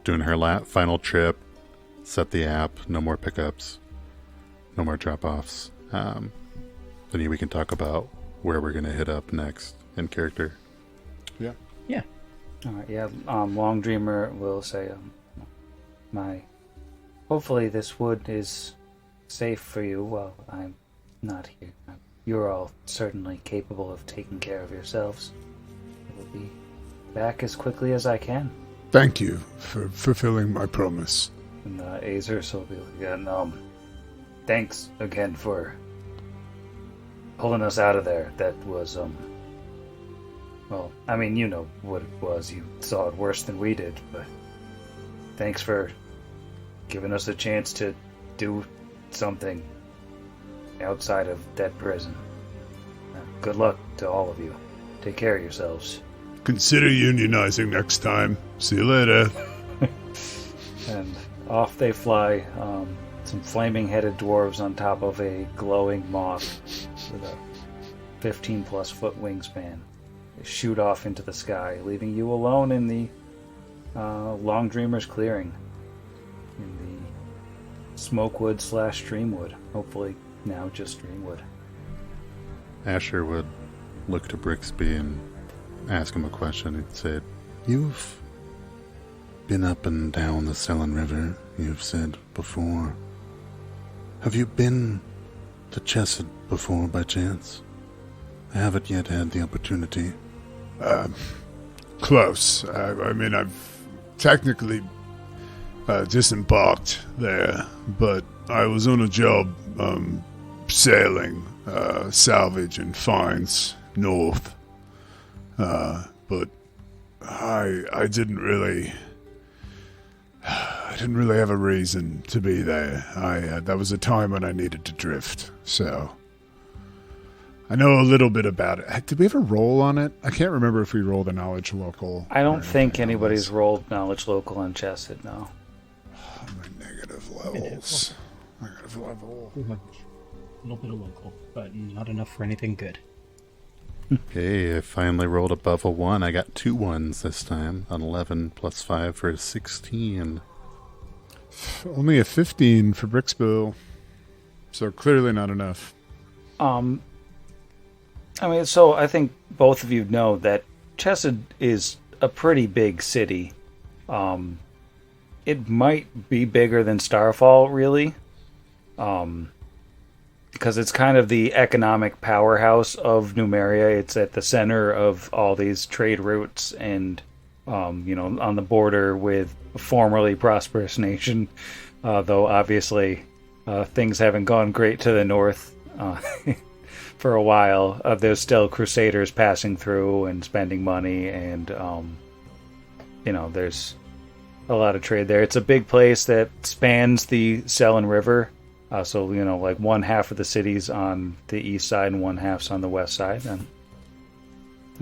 doing her final trip, set the app, no more pickups, no more drop-offs. Then we can talk about where we're gonna hit up next in character. Yeah. Yeah. All right, yeah. Long Dreamer will say, hopefully this wood is safe for you while I'm not here. You're all certainly capable of taking care of yourselves. I will be back as quickly as I can. Thank you for fulfilling my promise. And Azers will be like, and, thanks again for pulling us out of there. That was, well, I mean, you know what it was. You saw it worse than we did, but thanks for giving us a chance to do something outside of that prison. good luck to all of you. Take care of yourselves. Consider unionizing next time. See you later. And off they fly. Some flaming-headed dwarves on top of a glowing moth with a 15-plus foot wingspan. They shoot off into the sky, leaving you alone in the Long Dreamer's clearing. In the Smokewood / Streamwood. Hopefully now just Streamwood. Asher would look to Brixby and ask him a question. He'd say, "You've been up and down the Selin River, you've said before. Have you been to Chesed before by chance? I haven't yet had the opportunity." Close. I mean, I've technically disembarked there, but I was on a job sailing salvage and finds north. But I didn't really have a reason to be there. That was a time when I needed to drift, so I know a little bit about it. Did we ever roll on it? I can't remember if we rolled a knowledge local. I don't think anybody's rolled knowledge local on Chesed, no. My negative levels. Negative level. A little bit of local, but not enough for anything good. Okay, I finally rolled above a 1. I got 2 1s this time. An 11 plus 5 for a 16. Only a 15 for Brixbill, so clearly not enough. I mean, so I think both of you know that Chesed is a pretty big city. It might be bigger than Starfall, really. Because it's kind of the economic powerhouse of Numeria. It's at the center of all these trade routes and, on the border with a formerly prosperous nation. Though, obviously, things haven't gone great to the north for a while. There's still crusaders passing through and spending money, and, there's a lot of trade there. It's a big place that spans the Selin River. So, like one half of the city's on the east side and one half's on the west side. And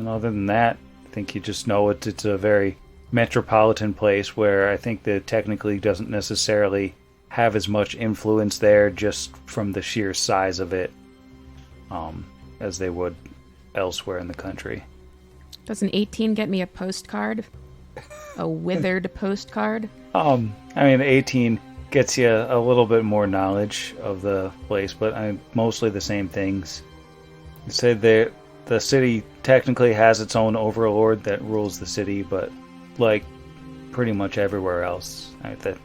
other than that, I think you just know it's a very metropolitan place where I think that technically doesn't necessarily have as much influence there just from the sheer size of it as they would elsewhere in the country. Does an 18 get me a postcard? A withered postcard? 18 gets you a little bit more knowledge of the place, but mostly the same things. You say that the city technically has its own overlord that rules the city, but like pretty much everywhere else, that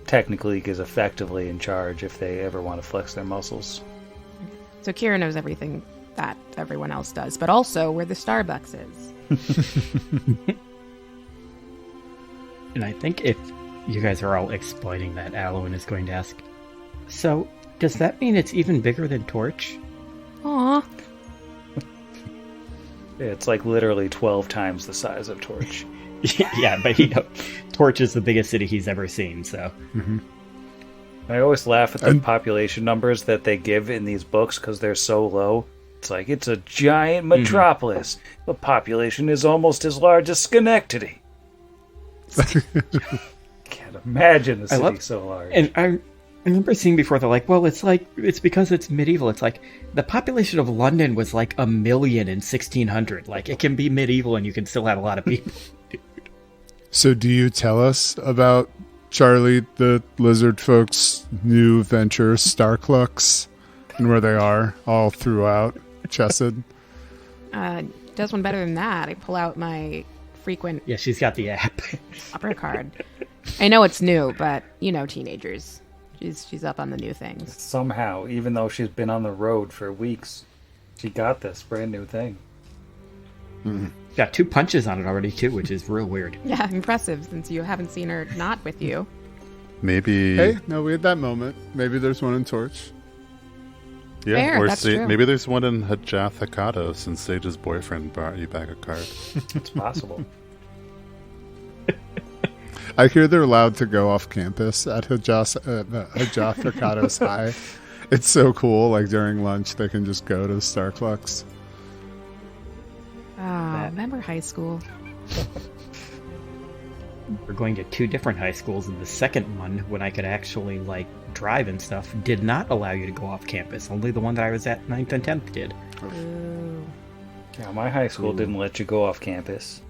technically is effectively in charge if they ever want to flex their muscles. So Kira knows everything that everyone else does, but also where the Starbucks is. And I think if you guys are all exploiting that, Alwyn is going to ask, so does that mean it's even bigger than Torch? Aw. It's like literally 12 times the size of Torch. Yeah, but Torch is the biggest city he's ever seen, so. Mm-hmm. I always laugh at the population numbers that they give in these books because they're so low. It's like, it's a giant metropolis. The population is almost as large as Schenectady. Can't imagine a city so large. And I remember seeing before, they're like, well, it's because it's medieval. It's like, the population of London was like 1 million in 1600. Like, it can be medieval and you can still have a lot of people. So do you tell us about Charlie, the lizard folks' new venture, Starclux, and where they are all throughout Chesed? Does one better than that. I pull out my frequent Yeah, she's got the app. opera card. I know it's new, but teenagers. She's up on the new things. Somehow, even though she's been on the road for weeks, she got this brand new thing. Got 2 punches on it already, too, which is real weird. Yeah, impressive, since you haven't seen her not with you. Maybe... Hey, no, we had that moment. Maybe there's one in Torch. Yeah, Fair, or that's true. maybe there's one in Hajath Hakado since Sage's boyfriend brought you back a card. It's possible. I hear they're allowed to go off campus at Hajath Hakado's High. It's so cool. Like during lunch, they can just go to Starclux. remember high school. We're going to 2 different high schools, and the second one, when I could actually, drive and stuff, did not allow you to go off campus. Only the one that I was at 9th and 10th did. Ooh. Yeah, my high school didn't let you go off campus.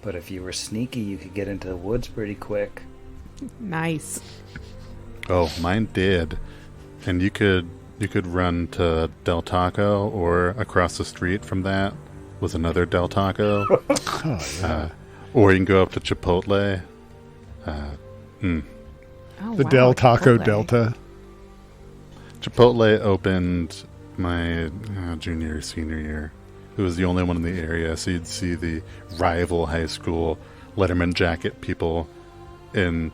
But if you were sneaky, you could get into the woods pretty quick. Nice. Oh, mine did. And you could run to Del Taco, or across the street from that was another Del Taco. Oh, yeah. Or you can go up to Chipotle. Oh, The wow, Del Taco Chipotle. Delta. Chipotle opened my junior, senior year. It was the only one in the area, so you'd see the rival high school Letterman jacket people in,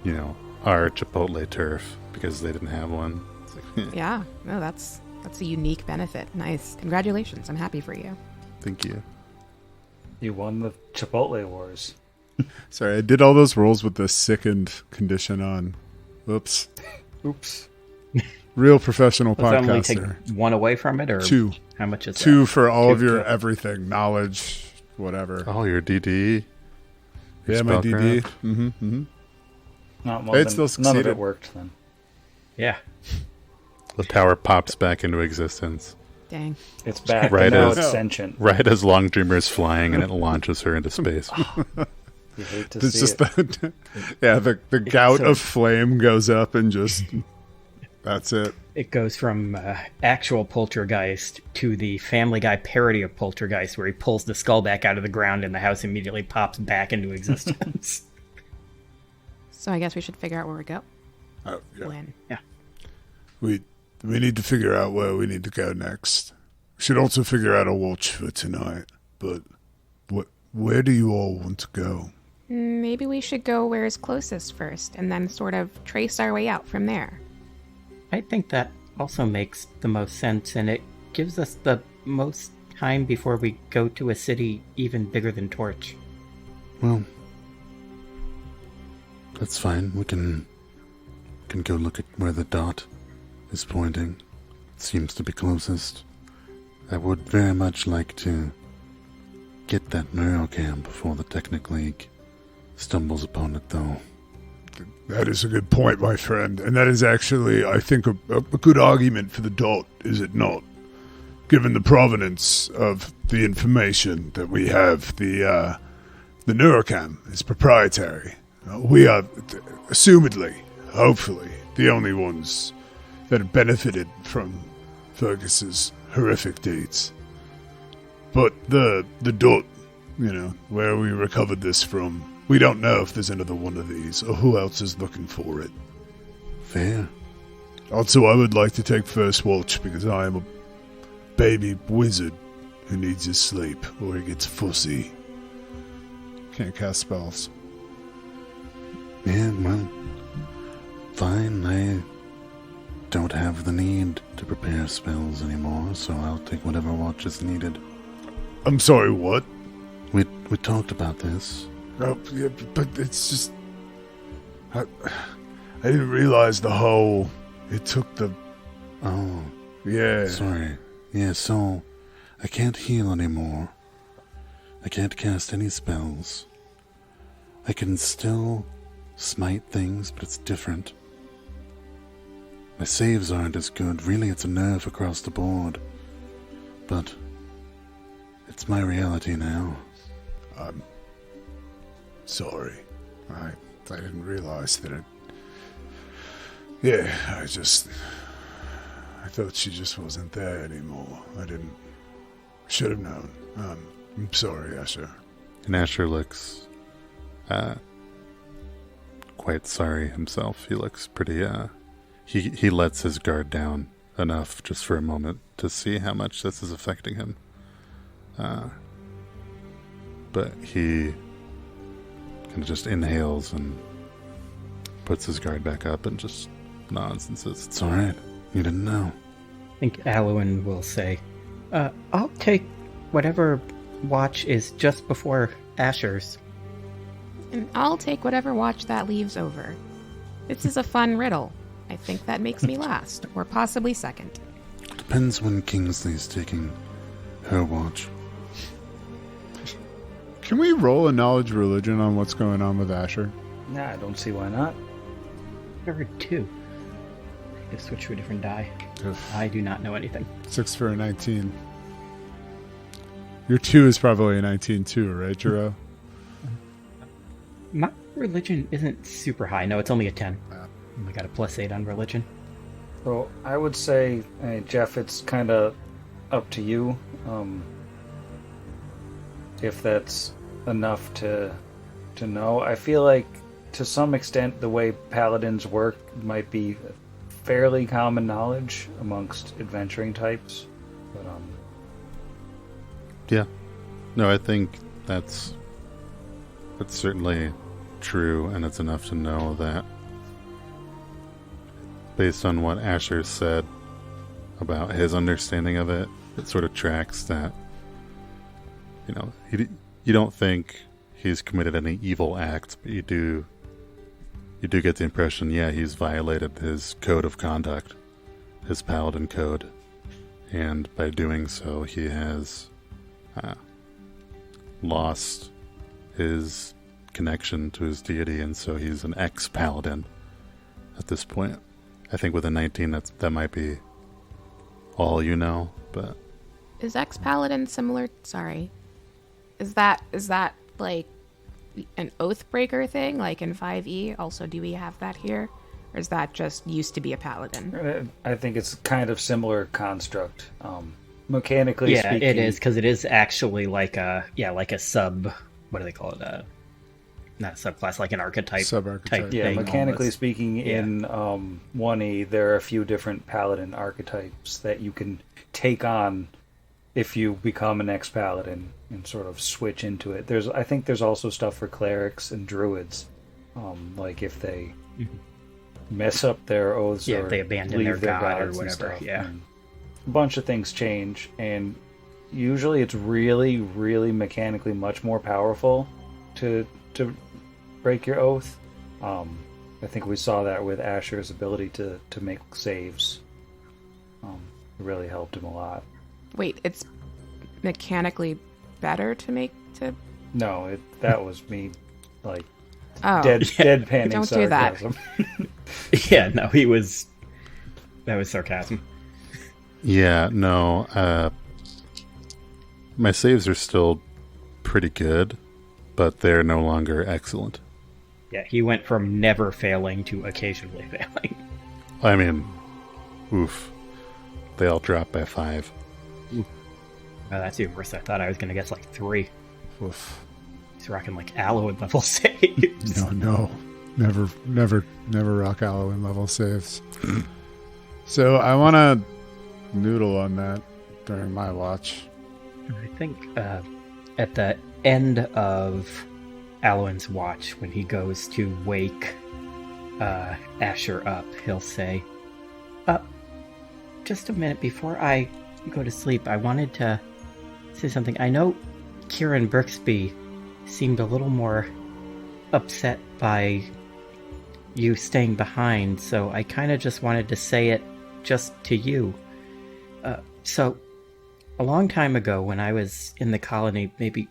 our Chipotle turf because they didn't have one. It's like, Yeah, no, that's a unique benefit. Nice. Congratulations. I'm happy for you. thank you. You won the Chipotle Wars. Sorry, I did all those rolls with the sickened condition on. Whoops. Oops. Real professional Does that only take podcaster. 1 away from it, or 2. how much is 2 that? for all of 2. your everything. Knowledge, whatever. Oh, your DD? Your Yeah, my DD. spellcraft? Mm-hmm, mm-hmm. Not It still none of succeeded. it worked then. Yeah. The tower pops back into existence. Dang. It's back, Right and now as- it's sentient. Right as Long Dreamer is flying and it launches her into space. You hate to It's see just it. the gout so- of flame goes up and just that's it. It goes from actual poltergeist to the Family Guy parody of poltergeist, where he pulls the skull back out of the ground and the house immediately pops back into existence. So I guess we should figure out where we go. Oh, yeah. When? We need to figure out where we need to go next. We should also figure out a watch for tonight. But where do you all want to go? Maybe we should go where is closest first, and then sort of trace our way out from there. I think that also makes the most sense, and it gives us the most time before we go to a city even bigger than Torch. Well, that's fine. We can go look at where the dot is pointing. It seems to be closest. I would very much like to get that neurocam before the Technic League stumbles upon it, though. That is a good point, my friend. And that is actually, I think, a good argument for the dot, is it not? Given the provenance of the information that we have, the neurocam is proprietary. We are, assumedly, hopefully, the only ones that have benefited from Fergus's horrific deeds. But the dot, where we recovered this from, we don't know if there's another one of these or who else is looking for it. Fair. Also, I would like to take first watch because I am a baby wizard who needs his sleep or he gets fussy. Can't cast spells. Yeah, well, fine. I don't have the need to prepare spells anymore, so I'll take whatever watch is needed. I'm sorry, what? We talked about this. Oh, yeah, but it's just... I didn't realize the whole... It took the... Oh, Yeah. sorry. Yeah, so I can't heal anymore. I can't cast any spells. I can still smite things, but it's different. My saves aren't as good. Really, it's a nerf across the board. But it's my reality now. I'm sorry. I didn't realize that it... Yeah, I thought she just wasn't there anymore. Should have known. I'm sorry, Asher. And Asher looks quite sorry himself. He looks pretty he lets his guard down enough just for a moment to see how much this is affecting him. But he kind of just inhales and puts his guard back up and just nods and says, "It's all right. You didn't know." I think Alwyn will say, I'll take whatever watch is just before Asher's. And I'll take whatever watch that leaves over. This is a fun riddle. I think that makes me last, or possibly second. Depends when Kingsley's taking her watch. Can we roll a knowledge religion on what's going on with Asher? Nah, I don't see why not. There are two. I switch to a different die. Oof. I do not know anything. 6 for a 19. Your 2 is probably a 19 too, right, Jiro? My religion isn't super high. No, it's only a 10. I got a +8 on religion. So I would say, Jeff, it's kind of up to you. If that's enough to know. I feel like to some extent the way paladins work might be fairly common knowledge amongst adventuring types. But Yeah. No, I think that's certainly true, and it's enough to know that based on what Asher said about his understanding of it, it sort of tracks that, you don't think he's committed any evil act, but you do get the impression, yeah, he's violated his code of conduct, his paladin code, and by doing so, he has lost his connection to his deity, and so he's an ex-paladin at this point. I think with a 19, that might be all you know, but... Is ex-paladin similar? Sorry. Is that like an Oathbreaker thing, like in 5e? Also, do we have that here? Or is that just used to be a paladin? I think it's kind of similar construct. Mechanically speaking... Yeah, it is, because it is actually like a sub... What do they call it? Not a subclass, like an archetype type yeah, thing. mechanically almost. speaking, in 1e, there are a few different paladin archetypes that you can take on if you become an ex-paladin and sort of switch into it. I think there's also stuff for clerics and druids, like if they mess up their oaths or if they abandon leave their god or gods and whatever. stuff, Yeah, and a bunch of things change, and usually it's really, really mechanically much more powerful to break your oath. I think we saw that with Asher's ability to make saves. It really helped him a lot. Wait, it's mechanically better to make to... No, that was me, like, Oh. deadpanning Don't do that. sarcasm. yeah. No, that was sarcasm. Yeah, no, my saves are still pretty good, but they're no longer excellent. Yeah, he went from never failing to occasionally failing. I mean, oof. They all dropped by 5. Oh, that's even worse. I thought I was going to guess like 3. Oof. He's rocking like Alloy level saves. No. Never rock Alloy level saves. So I want to noodle on that during my watch. I think at the end of Alwyn's watch, when he goes to wake Asher up, he'll say, just a minute before I go to sleep, I wanted to say something. I know Kieran Brixby seemed a little more upset by you staying behind, so I kind of just wanted to say it just to you. So, a long time ago when I was in the colony, maybe,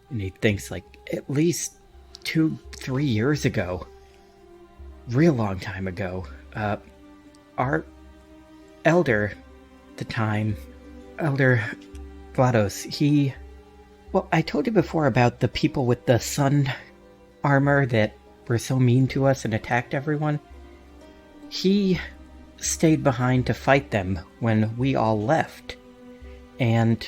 and he thinks like at least 2-3 years ago, real long time ago, our elder at the time, Elder GLaDOS, I told you before about the people with the sun armor that were so mean to us and attacked everyone. He stayed behind to fight them when we all left. And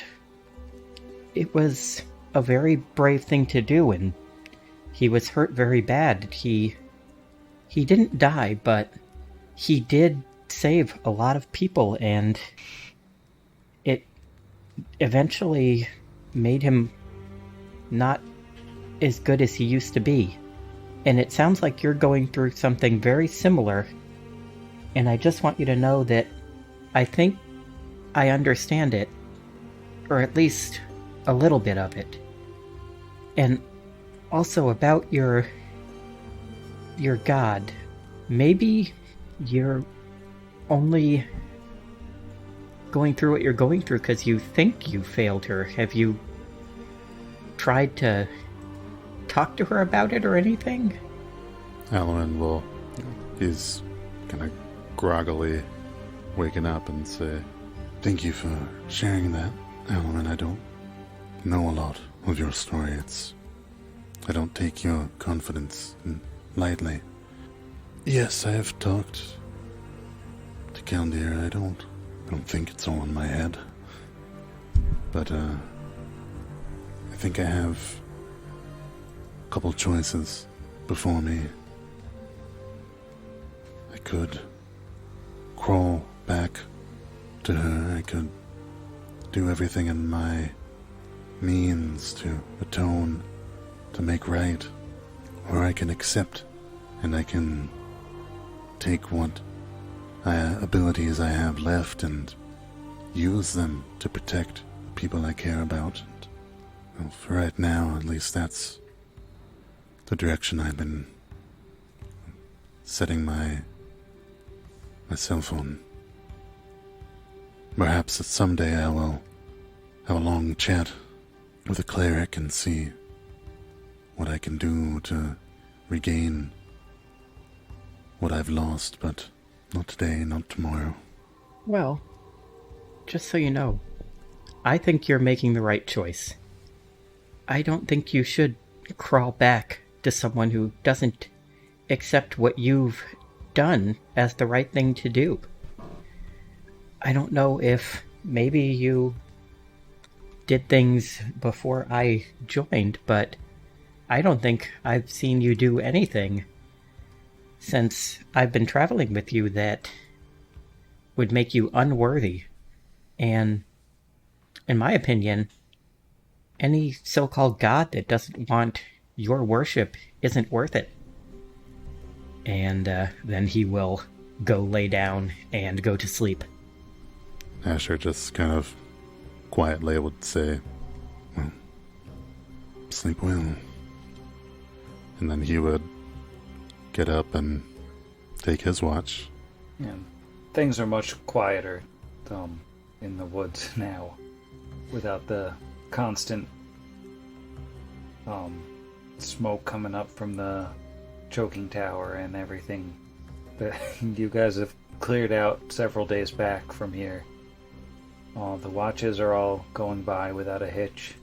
it was a very brave thing to do, and he was hurt very bad. He didn't die, but he did save a lot of people, and it eventually made him not as good as he used to be. And it sounds like you're going through something very similar, and I just want you to know that I think I understand it, or at least a little bit of it. And also about your god, maybe you're only going through what you're going through because you think you failed her. Have you tried to talk to her about it or anything? Alwyn he's kind of groggily waking up and say, "Thank you for sharing that, Alwyn. I don't know a lot of your story. I don't take your confidence lightly. Yes, I have talked to Kaldir. I don't think it's all in my head. But, I think I have a couple choices before me. I could crawl back to her. I could do everything in my means to atone, to make right. Or I can accept, and I can take what abilities I have left and use them to protect people I care about. And, well, for right now, at least that's the direction I've been setting myself on. Perhaps someday I will have a long chat with a cleric and see what I can do to regain what I've lost, but not today, not tomorrow. Well, just so you know, I think you're making the right choice. I don't think you should crawl back to someone who doesn't accept what you've done as the right thing to do. I don't know if maybe you did things before I joined, but I don't think I've seen you do anything since I've been traveling with you that would make you unworthy. And in my opinion, any so-called god that doesn't want your worship isn't worth it. And then he will go lay down and go to sleep. Asher just kind of quietly would say, "Well, sleep well." And then he would get up and take his watch. Yeah, things are much quieter in the woods now, without the constant smoke coming up from the choking tower and everything that you guys have cleared out several days back from here. The watches are all going by without a hitch.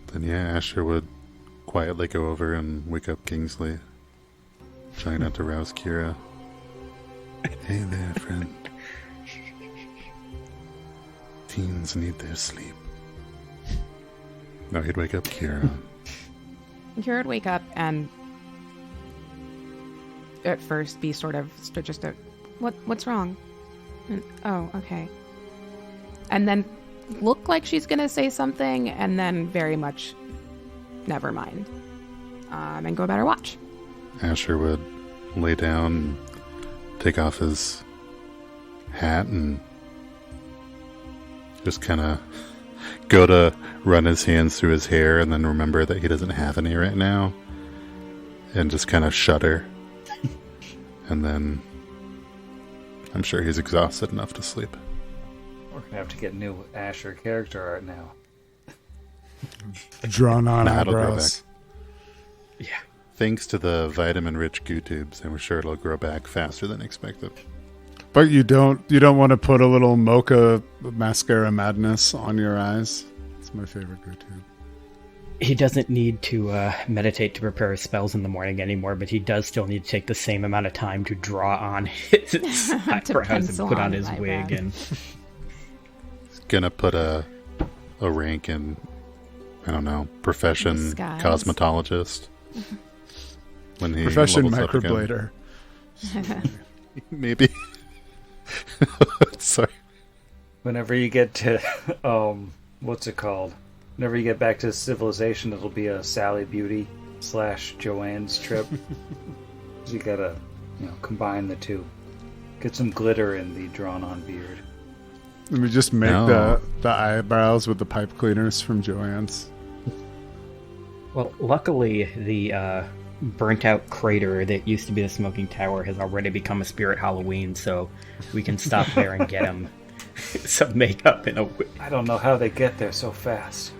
Then yeah, Asher would quietly go over and wake up Kingsley, trying not to rouse Kira. "Hey there, friend. Teens need their sleep." No, he'd wake up Kira. Kira would wake up and at first be sort of just a, what's wrong? And, oh, okay. And then look like she's going to say something and then very much never mind. And go about her watch. Asher would lay down and take off his hat and just kind of go to run his hands through his hair and then remember that he doesn't have any right now and just kind of shudder. And then I'm sure he's exhausted enough to sleep. We're going to have to get new Asher character art now. Drawn on It'll grow eyebrows. back. Yeah. Thanks to the vitamin-rich goo tubes, and we're sure it'll grow back faster than expected. But you don't want to put a little mocha mascara madness on your eyes. It's my favorite goo tube. He doesn't need to meditate to prepare his spells in the morning anymore, but he does still need to take the same amount of time to draw on his eyebrows and put on his wig. And He's gonna put a rank in, I don't know, profession Disguise. cosmetologist. When he Profession levels up microblader. again. Maybe. Sorry. Whenever you get to, what's it called? Whenever you get back to civilization, it'll be a Sally Beauty / Joanne's trip. So you gotta, combine the two. Get some glitter in the drawn-on beard. Let me just make No. the eyebrows with the pipe cleaners from Joanne's. well, luckily the burnt-out crater that used to be the smoking tower has already become a spirit Halloween, so we can stop there and get him some makeup and a wig. I don't know how they get there so fast.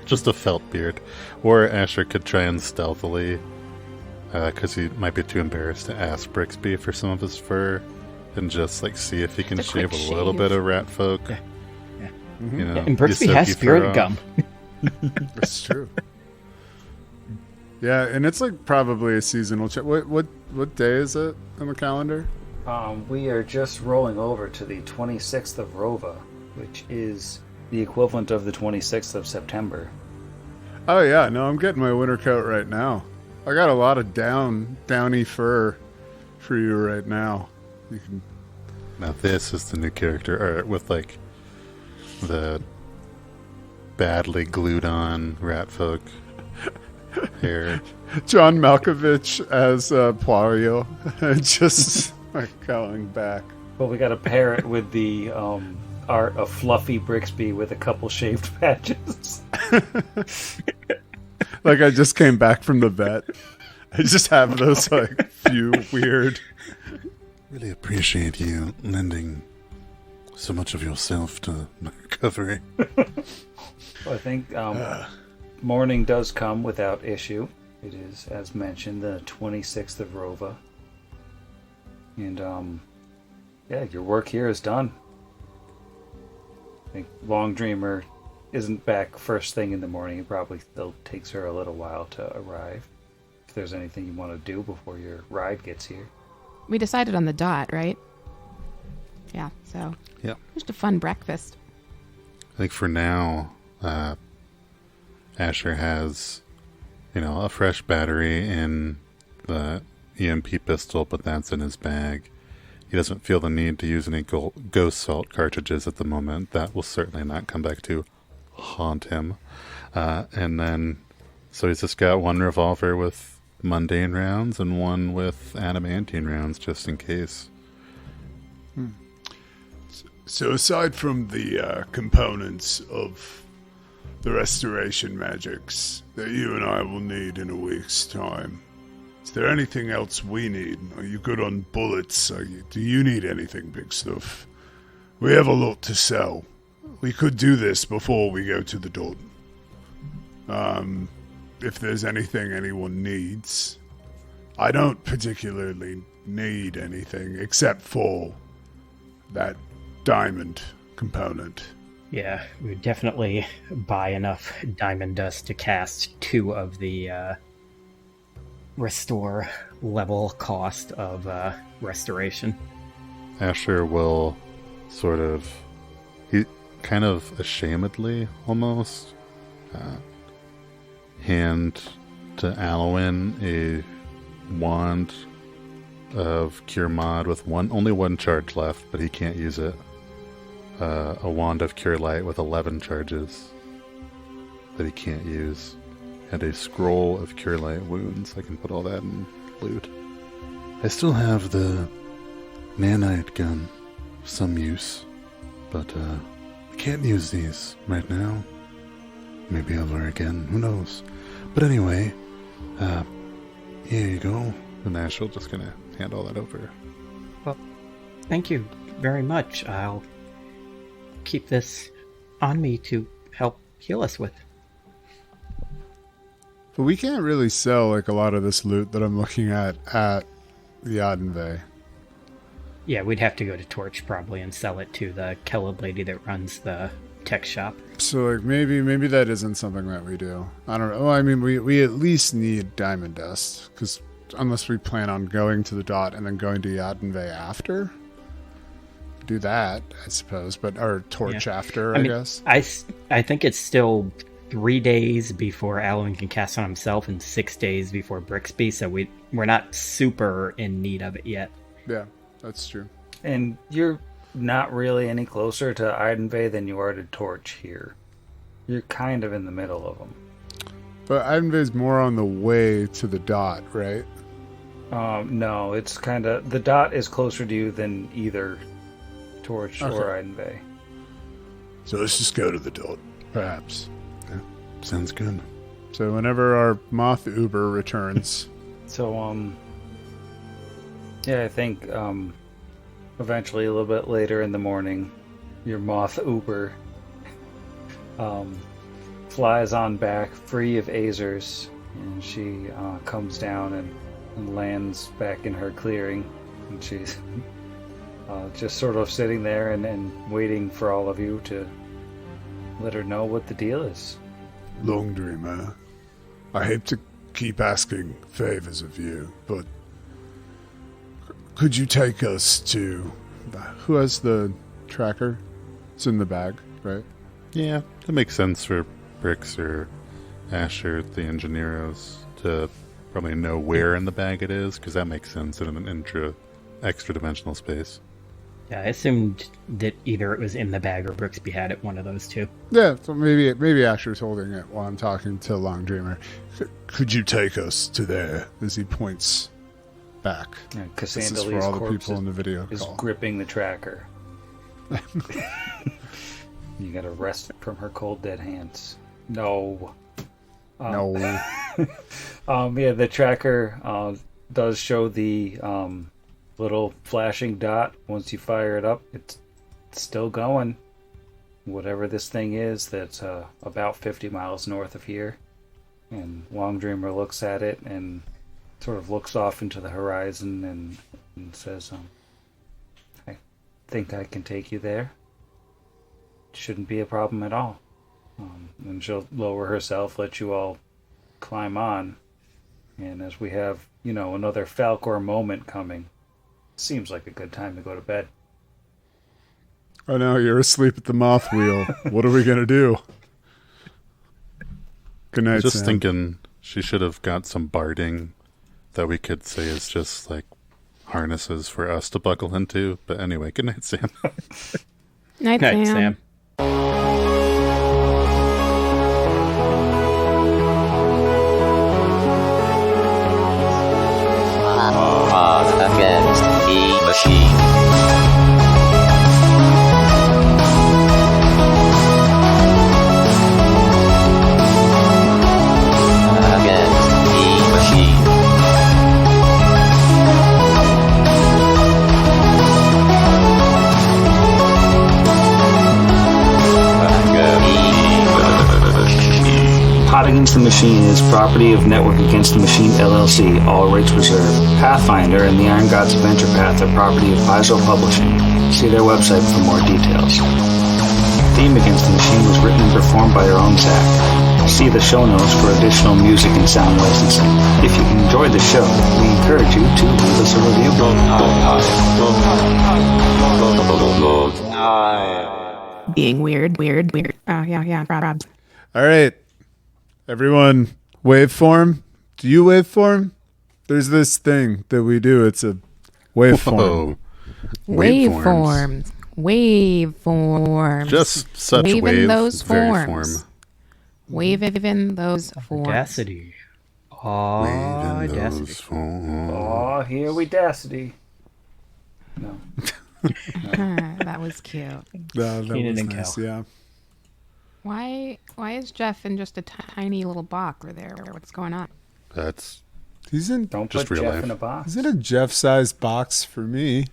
Just a felt beard. Or Asher could try and stealthily, because he might be too embarrassed to ask Brixby for some of his fur, and just like see if he can Just a quick shave a little bit of rat folk. Yeah. You know, And Brixby you has soak your spirit fur off. gum. That's true. Yeah, and it's like probably a seasonal check. What day is it on the calendar? We are just rolling over to the 26th of Rova, which is the equivalent of the 26th of September. Oh yeah, no, I'm getting my winter coat right now. I got a lot of downy fur for you right now. You can. Now this is the new character art with like the badly glued on rat folk hair. John Malkovich as Poirot, just like going back. Well, we got to pair it with the art of Fluffy Brixby with a couple shaved patches. Like I just came back from the vet. I just have those like few weird. Really appreciate you lending so much of yourself to my recovery. Well, I think morning does come without issue. It is, as mentioned, the 26th of Rova. And, yeah, your work here is done. I think Long Dreamer isn't back first thing in the morning. It probably still takes her a little while to arrive. If there's anything you want to do before your ride gets here. We decided on the dot, right? Yeah, so Yep. just a fun breakfast. I think for now, Asher has, a fresh battery in the EMP pistol, but that's in his bag. He doesn't feel the need to use any ghost salt cartridges at the moment. That will certainly not come back to haunt him. And then, so he's just got one revolver with mundane rounds and one with adamantine rounds, just in case. So aside from the components of the restoration magics that you and I will need in a week's time, is there anything else we need? Are you good on bullets? Do you need anything, big stuff? We have a lot to sell. We could do this before we go to the Dot. If there's anything anyone needs. I don't particularly need anything except for that diamond component. Yeah, we would definitely buy enough diamond dust to cast 2 of the restore level cost of restoration. Asher will he kind of ashamedly almost hand to Alwyn a wand of Cure Mod with only one charge left, but he can't use it. A wand of Cure Light with 11 charges that he can't use. And a scroll of Cure Light wounds. I can put all that in loot. I still have the nanite gun of some use, but I can't use these right now. Maybe ever again, who knows. But anyway, here you go. And Asher's just gonna hand all that over. Well, thank you very much. I'll keep this on me to help heal us with. But we can't really sell like a lot of this loot that I'm looking at the Odenve. Yeah, we'd have to go to Torch probably and sell it to the Kellogg lady that runs the tech shop. So like maybe that isn't something that we do. I don't know. Well, I mean, we at least need diamond dust, because unless we plan on going to the Dot and then going to Odenve after. Do that, I suppose, or Torch after, I guess. I think it's still 3 days before Alwyn can cast on himself and 6 days before Brixby, so we're not super in need of it yet. Yeah, that's true. And you're not really any closer to Odenve than you are to Torch here. You're kind of in the middle of them. But Odenve is more on the way to the Dot, right? No, it's kind of... The Dot is closer to you than either Torch or Odenve. So let's just go to the Dot, perhaps. Yeah, sounds good. So whenever our moth Uber returns. So, yeah, I think, eventually a little bit later in the morning, your moth Uber, flies on back, free of Azers, and she comes down and lands back in her clearing. And she's just sort of sitting there and waiting for all of you to let her know what the deal is. Long Dreamer, I hate to keep asking favors of you, but could you take us to... Who has the tracker? It's in the bag, right? Yeah, that makes sense for Brix or Asher, the engineers, to probably know where in the bag it is, because that makes sense in an extra dimensional space. Yeah, I assumed that either it was in the bag or Brixby had it, one of those two. Yeah, so maybe Asher's holding it while I'm talking to Long Dreamer. Could you take us to there? As he points back. Yeah, This is for all the people in the video is call. gripping the tracker. You gotta wrest it from her cold dead hands. No. No. Yeah, the tracker does show the little flashing dot. Once you fire it up, it's still going. Whatever this thing is, that's about 50 miles north of here. And Long Dreamer looks at it and sort of looks off into the horizon and says, I think I can take you there. Shouldn't be a problem at all. And she'll lower herself, let you all climb on. And as we have, another Falcor moment coming, seems like a good time to go to bed. Oh no, you're asleep at the moth wheel. What are we going to do? Good night, Just Sam. thinking she should have got some barding that we could say is just like harnesses for us to buckle into. But anyway, good night, Sam. Night, Night, Sam. Sam. Against the machine. Against the machine. Hot Against the Machine is property of Network Against the Machine LLC, all rights reserved. Pathfinder and the Iron Gods Adventure Path are property of Paizo Publishing. See their website for more details. Theme Against the Machine was written and performed by our own Zach. See the show notes for additional music and sound licensing. If you enjoyed the show, we encourage you to leave us a review. Being weird. Oh, yeah, Rob. All right. Everyone, waveform. Do you waveform? There's this thing that we do. It's a waveform. Whoa. Waveforms. Just such Wave in wave, those very forms. form. Wave in those forms. Audacity. Wave in Audacity. those forms. Oh, here we dacity. No. That was cute. That Keenan was and nice, Kel. yeah. Why is Jeff in just a tiny little box over there? What's going on? That's He's in. Don't Just put real Jeff life. in a box. Is it a Jeff-sized box for me?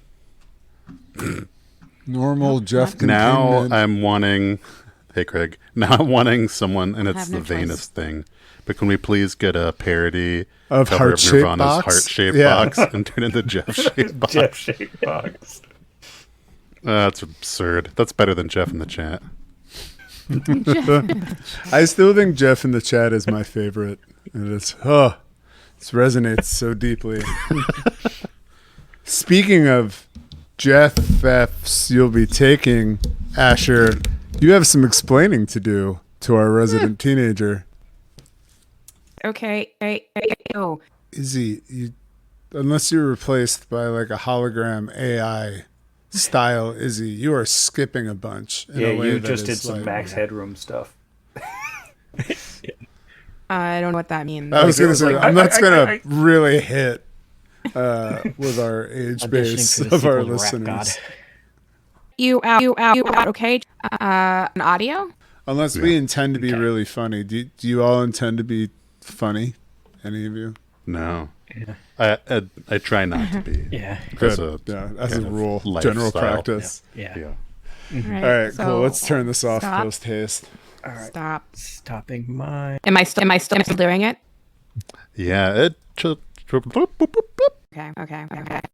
Normal Jeff now containment. I'm wanting. Hey, Craig. Now I'm wanting someone, and it's Have the no vainest choice. thing. But can we please get a parody Of cover heart-shaped Nirvana's box? heart-shaped Yeah. box and turn it into Jeff-shaped box? Jeff-shaped box. That's absurd. That's better than Jeff in the chat. I still think Jeff in the chat is my favorite. And it resonates so deeply. Speaking of Jeff F's you'll be taking, Asher, you have some explaining to do to our resident teenager. Okay. Oh, Izzy, unless you're replaced by like a hologram AI style Izzy, you are skipping a bunch. In Yeah, a way you that just did is some like- Max Headroom stuff. I don't know what that means. I was going to say, like, I'm not going I- to really hit with our age Auditioning base for the of our sequel to Rap listeners. God. You out. Okay. An audio. Unless we intend to be really funny. Do you all intend to be funny? Any of you? No. Yeah. I try not to be. Yeah. As Good. a As a kind of rule, general lifestyle. practice. Yeah. Yeah. All right, so cool. Let's turn this off stop. post haste. Stop. Stopping my. Am I still doing it? Yeah, it. Okay.